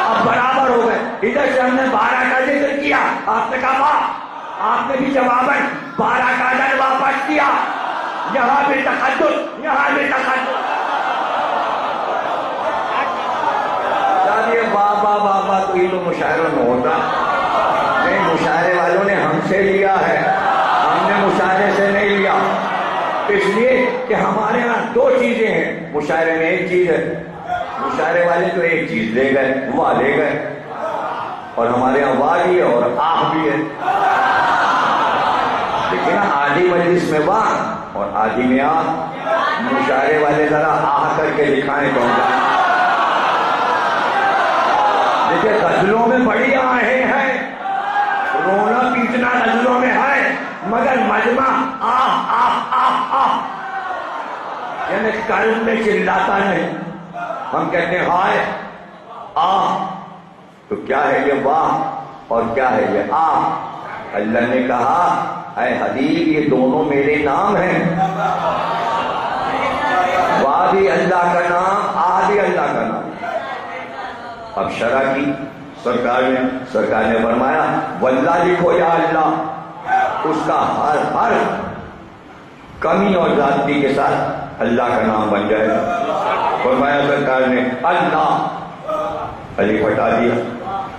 S1: اب برابر ہو گئے۔ ادھر سے ہم نے 12 کا ذکر کیا، آپ نے کہا واہ، آپ نے بھی جواباً 12 کا عدد واپس کیا. یہاں بھی تقدس، یہاں بھی تقدس. بابا بابا تو یہ تو مشاعروں میں ہوتا نہیں. مشاعرے والوں نے ہم سے لیا ہے، ہم نے مشاعرے سے نہیں لیا. اس لیے کہ ہمارے یہاں 2 چیزیں ہیں، مشاعرے میں ایک چیز ہے. مشاعرے والے تو ایک چیز لے گئے، واہ لے گئے، اور ہمارے یہاں واہ بھی ہے اور آہ بھی ہے. لیکن آدھی مجلس میں واہ اور آدھی میں آہ. مشاعرے والے ذرا آہ کر کے دکھائیں تو دیکھیں. غزلوں میں بڑی آہیں ہیں، رونا پیٹنا غزلوں میں ہے، مگر مجمع آہ آہ آہ آہ، یعنی قلب میں چلاتا نہیں. ہم کہتے ہیں ہائے آہ، تو کیا ہے یہ واہ اور کیا ہے یہ آہ؟ اللہ نے کہا اے حبیب یہ دونوں میرے نام ہیں. واہ بھی اللہ کا نام، آہ بھی اللہ کا نام. اب شرع کی سرکار نے فرمایا واللہ لکھو یا اللہ، اس کا ہر کمی اور زیادتی کے ساتھ اللہ کا نام بن جائے گا. فرمایا سرکار نے اللہ، الف ہٹا دیا،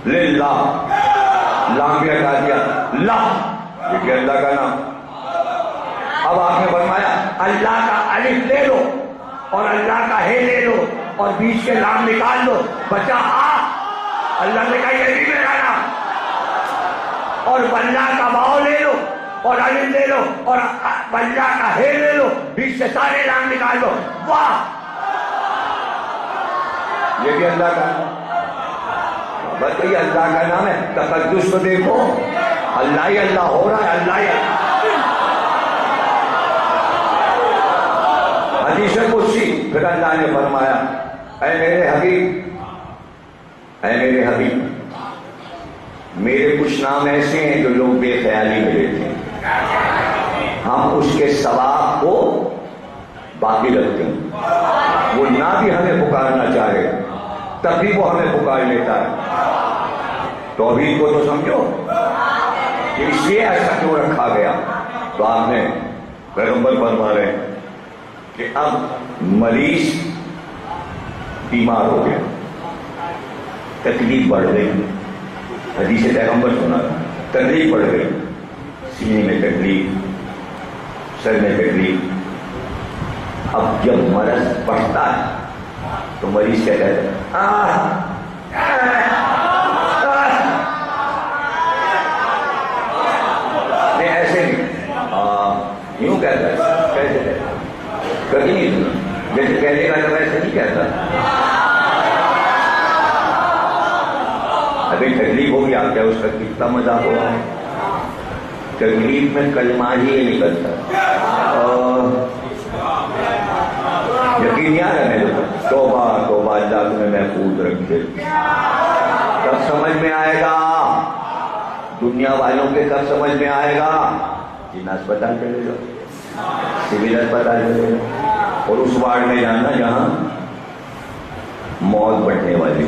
S1: للہ، لام بھی ہٹا دیا، لا، یہ کہ اللہ کا نام. اب آپ نے فرمایا اللہ کا الف لے لو اور اللہ کا ہے لے لو اور بیچ کے لام نکال دو، بچا آ. اللہ نے کہا یہ بھی میرا نام. اور بلہ کا واو لے لو اور الف لے لو اور بلہ کا ہے لے لو، بیچ سے سارے لام نکال دو، واہ، یہ بھی اللہ کا نام. بس یہ اللہ کا نام ہے. تقدس تو دیکھو، اللہ ہی اللہ ہو رہا ہے، اللہ ہی اللہ. حدیث قدسی پھر اللہ نے فرمایا اے میرے حبیب، اے میرے حبیب، میرے کچھ نام ایسے ہیں جو لوگ بے خیالی میں لیتے ہیں، ہم اس کے ثواب کو باقی رکھتے ہیں. وہ نہ بھی ہمیں پکارنا چاہے تب بھی وہ ہمیں پکار لیتا ہے. توحید کو تو سمجھو کہ اس لیے ایسا کیوں رکھا گیا. تو آپ نے پیغمبر فرما رہے ہیں کہ اب مریض بیمار ہو گیا، تکلیف بڑھ گئی. حدیث پیغمبر سنا، تکلیف بڑھ گئی، سینے میں تکلیف، سر میں تکلیف. اب جب مرض بڑھتا ہے تو مریض کہتا ہے نہیں ایسے نہیں، یوں کہتا ہے. کیسے کہتا ہے؟ کبھی نہیں سنا. جیسے کہنے کا تو ایسے نہیں کہتا. ابھی تکلیف ہوگی، آپ کیا اس کا کتنا مذاق ہوا ہے. تکلیف میں کلمہ ہی نکلتا. یقین نہیں آ رہا میرے کو. توبہ توبہ، اللہ تمہیں محفوظ رکھے. کب سمجھ میں آئے گا دنیا والوں کے؟ کب سمجھ میں آئے گا؟ جن اسپتال چلے جاؤ، سول اسپتال چلے جاؤ، اور اس وارڈ میں جانا جہاں موت بڑھنے والی.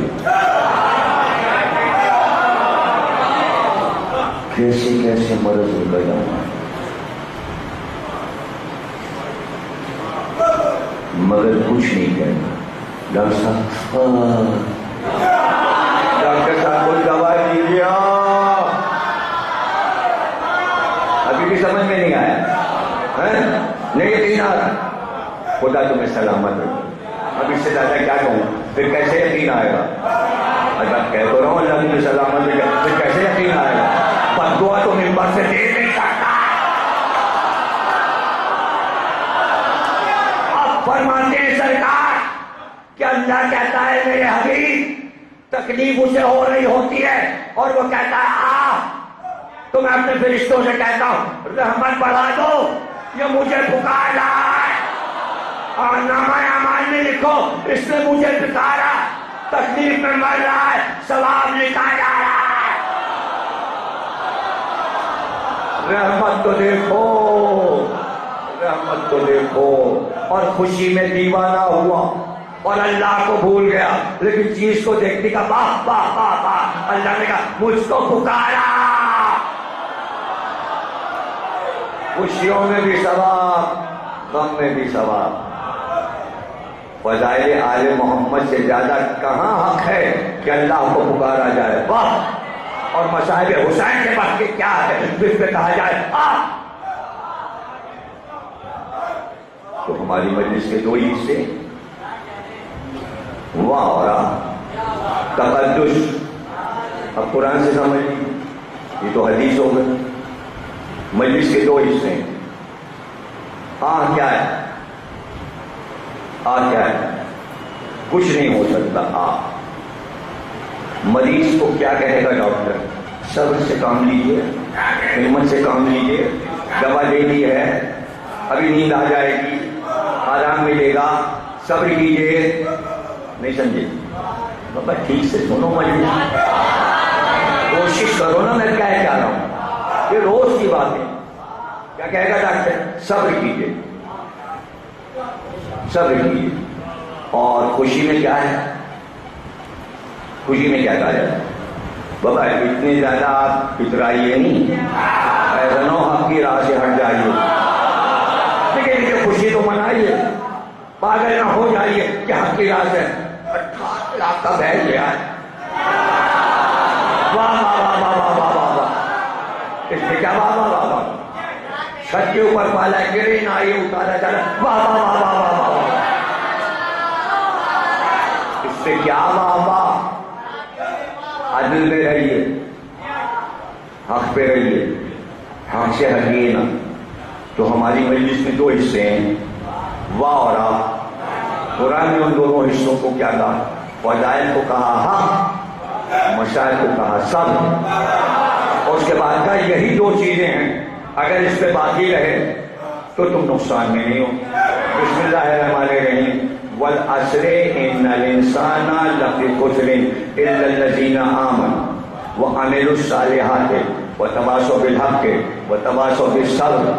S1: کیسے کیسے مرض ہوگا جاؤں، مگر کچھ نہیں کہنا. ڈاکٹر صاحب، ڈاکٹر صاحب کوئی دوا دیجیے. ابھی بھی سمجھ میں نہیں آیا، نہیں یقین آ رہا. خدا تمہیں سلامت رکھے. اب اس سے زیادہ کیا کہوں؟ پھر کیسے یقین آئے گا؟ اگر کہہ تو رہا ہوں اللہ تمہیں سلامت رکھے، پھر کیسے یقین آئے گا؟ بد دعا تو ممبر سے دے نہیں سکتا. اب فرماتے ہیں سرکار کہ اللہ کہتا ہے میرے حبیب تکلیف اسے ہو رہی ہوتی ہے اور وہ کہتا ہے تو میں اپنے فرشتوں سے کہتا ہوں رحمت بڑھا دو، یہ مجھے پکار رہا ہے. اور نامہ اعمال میں لکھو اس نے مجھے پکارا، تکلیف میں مر رہا ہے، ثواب لکھا جا رہا ہے. رحمت تو دیکھو، رحمت تو دیکھو. اور خوشی میں دیوانہ ہوا اور اللہ کو بھول گیا، لیکن چیز کو دیکھنے کا واہ واہ واہ واہ. اللہ نے کہا مجھ کو پکارا. خوشیوں میں بھی ثواب، غم میں بھی ثواب۔ فضائل آل محمد سے زیادہ کہاں حق ہے کہ اللہ کو پکارا جائے واہ، اور مصائب حسین کے بات کے کیا ہے جس پہ کہا جائے آہ۔ تو ہماری مجلس کے دو حصے واہ اور آہ، تقدس۔ اب قرآن سے سمجھ لیجیے، یہ تو حدیث ہو گئی۔ مجلس کے دو حصے ہیں۔ آہ کیا ہے؟ آہ کیا ہے؟ کچھ نہیں ہو سکتا آہ۔ مریض کو کیا کہے گا ڈاکٹر؟ صبر سے کام لیجیے، ہمت سے کام لیجیے، دوا دے دی ہے، ابھی نیند آ جائے گی، آرام ملے گا، صبر کیجیے۔ نہیں سمجھے بابا؟ ٹھیک سے سنو، مجلس کوشش کرو نا، میں کیا چاہ رہا ہوں، یہ روز کی بات ہے۔ کیا کہے گا ڈاکٹر؟ صبر کیجیے، صبر کیجیے۔ اور خوشی میں کیا ہے؟ خوشی میں کیا کہا جاتا ہے؟ بابا اتنے زیادہ آپ اترائیے نہیں، ایسا نہ ہو آپ کی راہ سے ہٹ جائیے، لیکن خوشی تو منائیے، پاگل نہ ہو جائیے کہ حق کی راہ سے 18 لاکھ کا بیگ لے آئے، واہ واہ واہ واہ واہ واہ واہ، اس میں کیا واہ واہ واہ واہ، چھت کے اوپر پالا گرے نہ آئیے اتارا جانا، واہ واہ واہ واہ واہ واہ، اس سے کیا واہ واہ؟ عدل میں رہیے، حق پہ رہیے، حق سے ہٹیے نا۔ تو ہماری مجلس میں دو حصے ہیں، واہ اور آہ۔ قرآن نے ان دونوں حصوں کو کیا کہا؟ فضائل کو کہا حق، مشاعر کو کہا صبر، اور اس کے بعد کا یہی دو چیزیں ہیں، اگر اس پہ باقی رہے تو تم نقصان میں نہیں ہو۔ بسم اللہ الرحمن الرحیم، والعصر ان الانسان لفی خسر الا الذین آمنوا وعملوا الصالحات وتواصوا بالحق وتواصوا بالصبر۔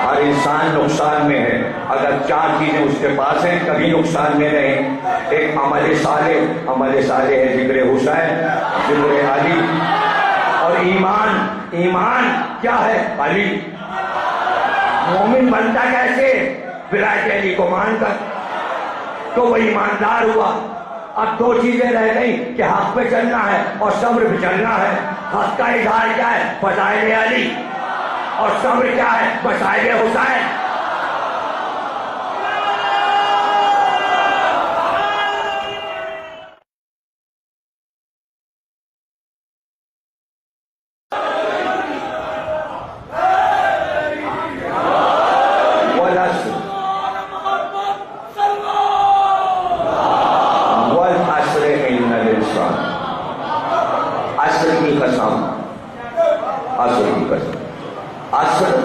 S1: ہر انسان نقصان میں ہے، اگر چار چیزیں اس کے پاس ہیں کبھی نقصان میں رہیں۔ ایک عمل صالح، عمل صالح ہے ذکر حسین، ذکر علی، اور ایمان۔ ایمان کیا ہے؟ علی۔ مومن بنتا کیسے؟ ولایت علی کو مان کر، تو وہ ایماندار ہوا۔ اب دو چیزیں رہ گئی کہ حق پہ چلنا ہے اور صبر پہ چلنا ہے۔ حق کا اظہار کیا ہے؟ فضائل علی، اور صبر کیا ہے؟ مصائب حسین۔ عصر کی قسم، عصر کی قسم۔ عصر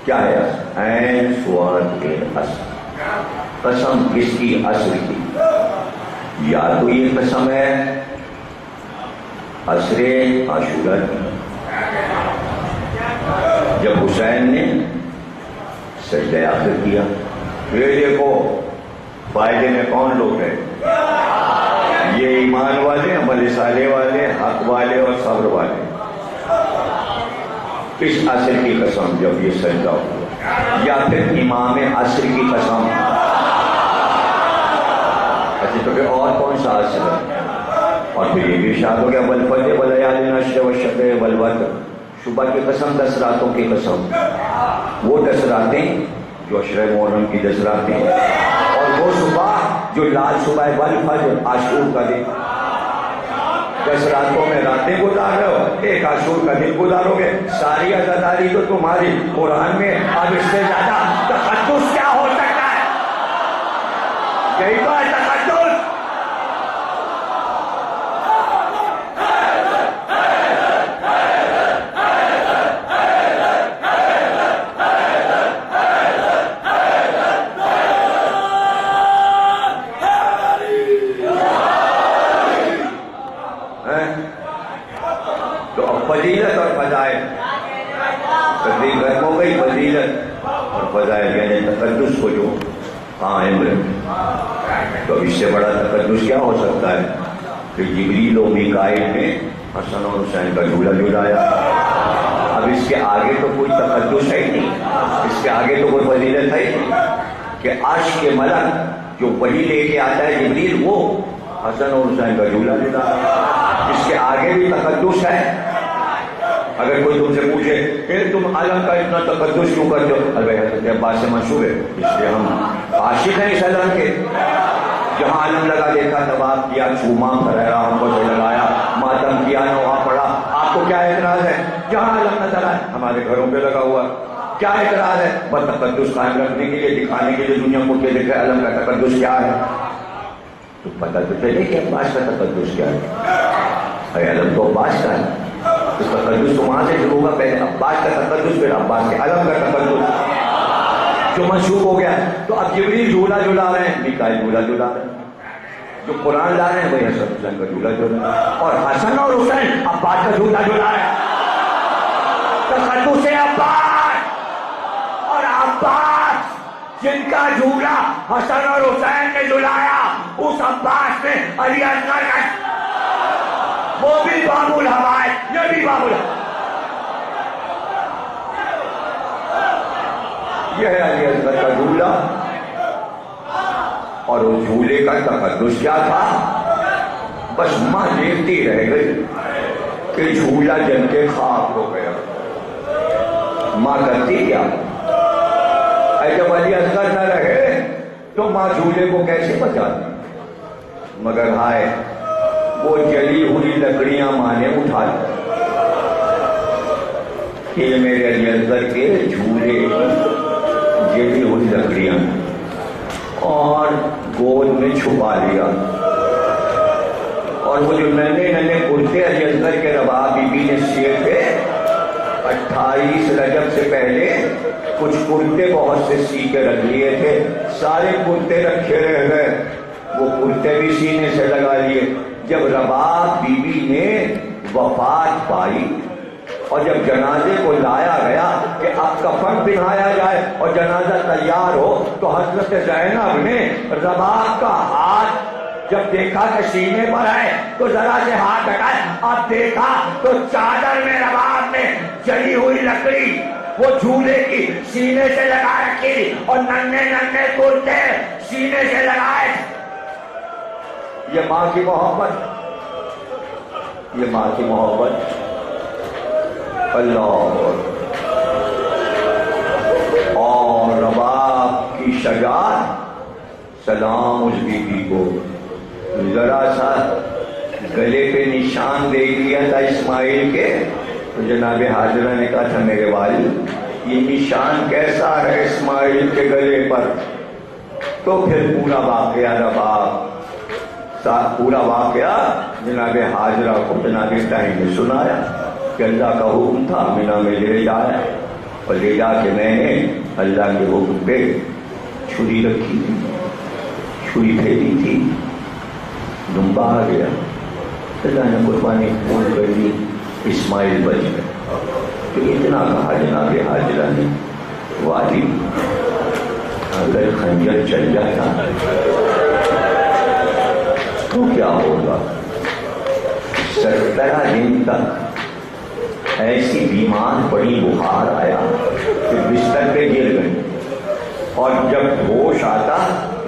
S1: کیا ہے؟ عین سواد کے عصر۔ قسم کس کی؟ عصر کی۔ یا تو یہ قسم ہے عصر عاشورہ کی، جب حسین نے سجدہ آخر کیا۔ یہ دیکھو فائدے میں کون لوگ ہیں؟ یہ ایمان والے، عمل صالح والے، حق والے اور صبر والے۔ اس عصر کی قسم جب یہ سجدہ ہوا، یا پھر امام عصر کی قسم۔ اچھا تو پھر اور کون سا عصر ہے؟ اور پھر یہ بھی ارشاد ہو گیا والفجر ولیالٍ عشر والشفع والوتر، صبح کی قسم، 10 راتوں کی قسم۔ وہ 10 راتیں جو عشر محرم کی 10 راتیں، اور وہ صبح جو لال صبح والفجر، عاشور کا دن۔ 10 راتوں میں راتیں گزار رہے ہو، ایک عاشور کا دن گزارو گے، ساری عزاداری تو تمہاری۔ قرآن میں اب اس سے زیادہ تقدس کیا ہو سکتا ہے؟ یہی تو ہے تقدس۔ تو اب فضیلت اور فضائل، تقدیر ختم ہو گئی، فضیلت اور فضائل یعنی تقدس کو جو قائم رکھے۔ تو اب اس سے بڑا تقدس کیا ہو سکتا ہے کہ جبریل و میکائیل نے حسن اور حسین کا جھولا جھلایا۔ اب اب اس کے آگے تو کوئی تقدس ہے ہی نہیں، اس کے آگے تو کوئی فضیلت ہے ہی نہیں کہ عرش کے ملک جو وہی لے کے آتا ہے جبریل، وہ حسن اور حسین کا جھولا لیتا ہے، اس کے آگے بھی تقدس ہے۔ اگر کوئی تم سے پوچھے کہ تم علم کا اتنا تقدس کیوں کرتے ہو، ارے حضرت عباس سے مشہور ہے، اس لیے ہم عاشق ہیں اس علم کے۔ جہاں علم لگا دیکھا طواف کیا، چوما پھریرا، ہم کو لگایا، ماتم کیا، نوحہ پڑھا، آپ کو کیا اعتراض ہے؟ جہاں علم نظر آئے، ہمارے گھروں پہ لگا ہوا، کیا اعتراض ہے؟ بس تقدس قائم رکھنے کے لیے، دکھانے کے لیے دنیا کو کہ دیکھے علم کا تقدس کیا ہے، تو پتہ تو چلے کہ عباس کا تقدس کیا ہے۔ علم تو عباس کا ہے، اس تقدس تو وہاں سے شروع ہوگا، پہلے عباس کا تقدس، پھر عباس کے علم کا تقدس جو منسوخ ہو گیا۔ تو اب جبریل جھولا جھولا رہے ہیں، میکائیل جھولا جھولا رہے ہیں، جو قرآن لا رہے ہیں وہی حسن حسین کا جھولا جھولا رہے ہیں، اور حسن اور حسین عباس کا جھولا جھولا رہے ہیں۔ تقدس عباس اور عباس جن کا جھولا حسن اور حسین نے جھلایا، اس عباس نے علی اصغر کا، وہ بھی باب الحوائج، یہ بھی باب الحوائج، یہ ہے علی اصغر کا جھولا۔ اور اس جھولے کا تقدس کیا تھا؟ بس ماں دیکھتی رہ گئی کہ جھولا جل کے خاک ہو گیا، ماں کرتی کیا؟ جب علی اصغر نہ رہے تو ماں جھولے کو کیسے بچاتی؟ مگر ہائے، وہ جلی ہوئی لکڑیاں ماں نے اٹھا لی، کہ میرے علی اصغر کے جھولے جلی ہوئی لکڑیاں، اور گود میں چھپا لیا۔ اور وہ جو ننے ننے کرتے علی اصغر کے رباب بی بی نے سیے تھے، 28 رجب سے پہلے کچھ کرتے بہت سے سی کے رکھ لیے تھے، سارے کرتے رکھے رہ گئے، وہ کرتے بھی سینے سے لگا لیے۔ جب رباب بی بی نے وفات پائی اور جب جنازے کو لایا گیا کہ اب کفن پہنایا جائے اور جنازہ تیار ہو، تو حضرت زینب نے رباب کا ہاتھ جب دیکھا کہ سینے پر ہے تو ذرا سے ہاتھ ہٹائے، اب دیکھا تو چادر میں رباب میں جلی ہوئی لکڑی وہ جھولے کی سینے سے لگا رکھی، اور ننے ننے کرتے سینے سے لگائے۔ یہ ماں کی محبت، یہ ماں کی محبت، اللہ۔ اور رباب کی شجاعت، سلام اس بی بی کو، ذرا سا گلے پہ نشان دیکھ لیا تھا اسماعیل کے، تو جناب حاجرہ نے کہا تھا میرے والد یہ نشان کیسا ہے اسماعیل کے گلے پر؟ تو پھر پورا واقعہ رباب، پورا واقعہ جناب حاجرہ کو جناب ٹائم نے سنایا کہ اللہ کا حکم تھا مینا میں لے جایا، اور لے جا کے میں نے اللہ کے حکم پہ چھری رکھی تھی، چھری پھیلی تھی، دمبا آ گیا، اللہ نے قربانی قبول کر دی، اسماعیل بچ گئے۔ تو اتنا کہا جناب حاجرہ نے، والد اگر خنجر چل جاتا تو کیا ہوگا؟ 17 دن تک ایسی بیمار پڑی، بخار آیا کہ بستر پہ گر گئی، اور جب ہوش آتا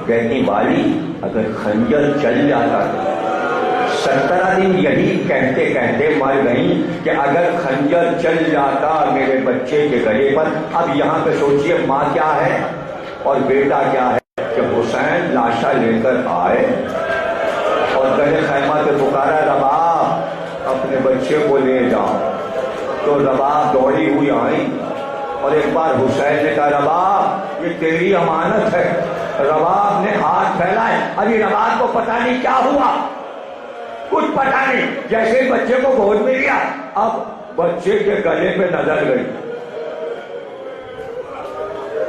S1: کہتی والی اگر خنجر چل جاتا۔ 17 دن یہی کہتے کہتے مر گئی کہ اگر خنجر چل جاتا میرے بچے کے گلے پر۔ اب یہاں پہ سوچئے ماں کیا ہے اور بیٹا کیا ہے کہ حسین لاشا لے کر آئے اور گلے خیمہ سے پکارا رباب اپنے بچے کو لے جاؤ، تو رباب دوڑی ہوئی آئی، اور ایک بار حسین نے کہا رباب یہ تیری امانت ہے۔ رباب نے ہاتھ پھیلائے، ابھی رباب کو پتہ نہیں کیا ہوا، کچھ پتہ نہیں، جیسے ہی بچے کو گود میں لیا اب بچے کے گلے پہ نظر گئی،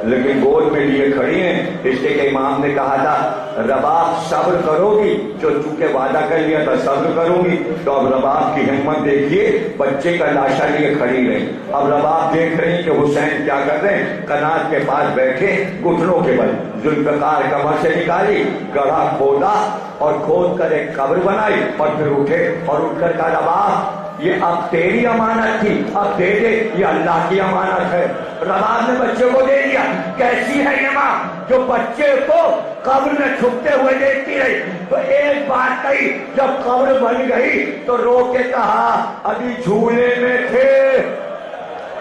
S1: لیکن گود میں لیے کھڑی ہیں، اس لیے کہ امام نے کہا تھا رباب صبر کرو گی، جو چونکہ وعدہ کر لیا تھا صبر کروں گی، تو اب رباب کی ہمت دیکھیے، بچے کا لاشا لیے کھڑی رہی۔ اب رباب دیکھ رہی کہ حسین کیا کر رہے ہیں، کنات کے پاس بیٹھے گھٹنوں کے بل، ذوالفقار کمر سے نکالی، گڑھا کھودا اور کھود کر ایک قبر بنائی، اور پھر اٹھے اور اٹھ کر کہا رباب یہ اب تیری امانت تھی، اب دے دے، یہ اللہ کی امانت ہے۔ رباب نے بچے کو دے دیا۔ کیسی ہے یہ ماں جو بچے کو قبر میں چھپتے ہوئے دیکھتی رہی؟ تو ایک بات کہی، جب قبر بن گئی تو رو کے کہا ابھی جھولے میں تھے،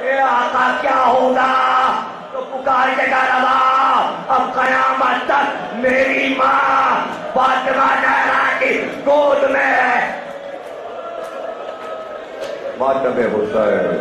S1: اے آقا کیا ہوگا؟ تو پکار کے کہا رباب اب قیامت تک میری ماں فاطمہ زہرا کی گود میں ہے۔ ماتم حسین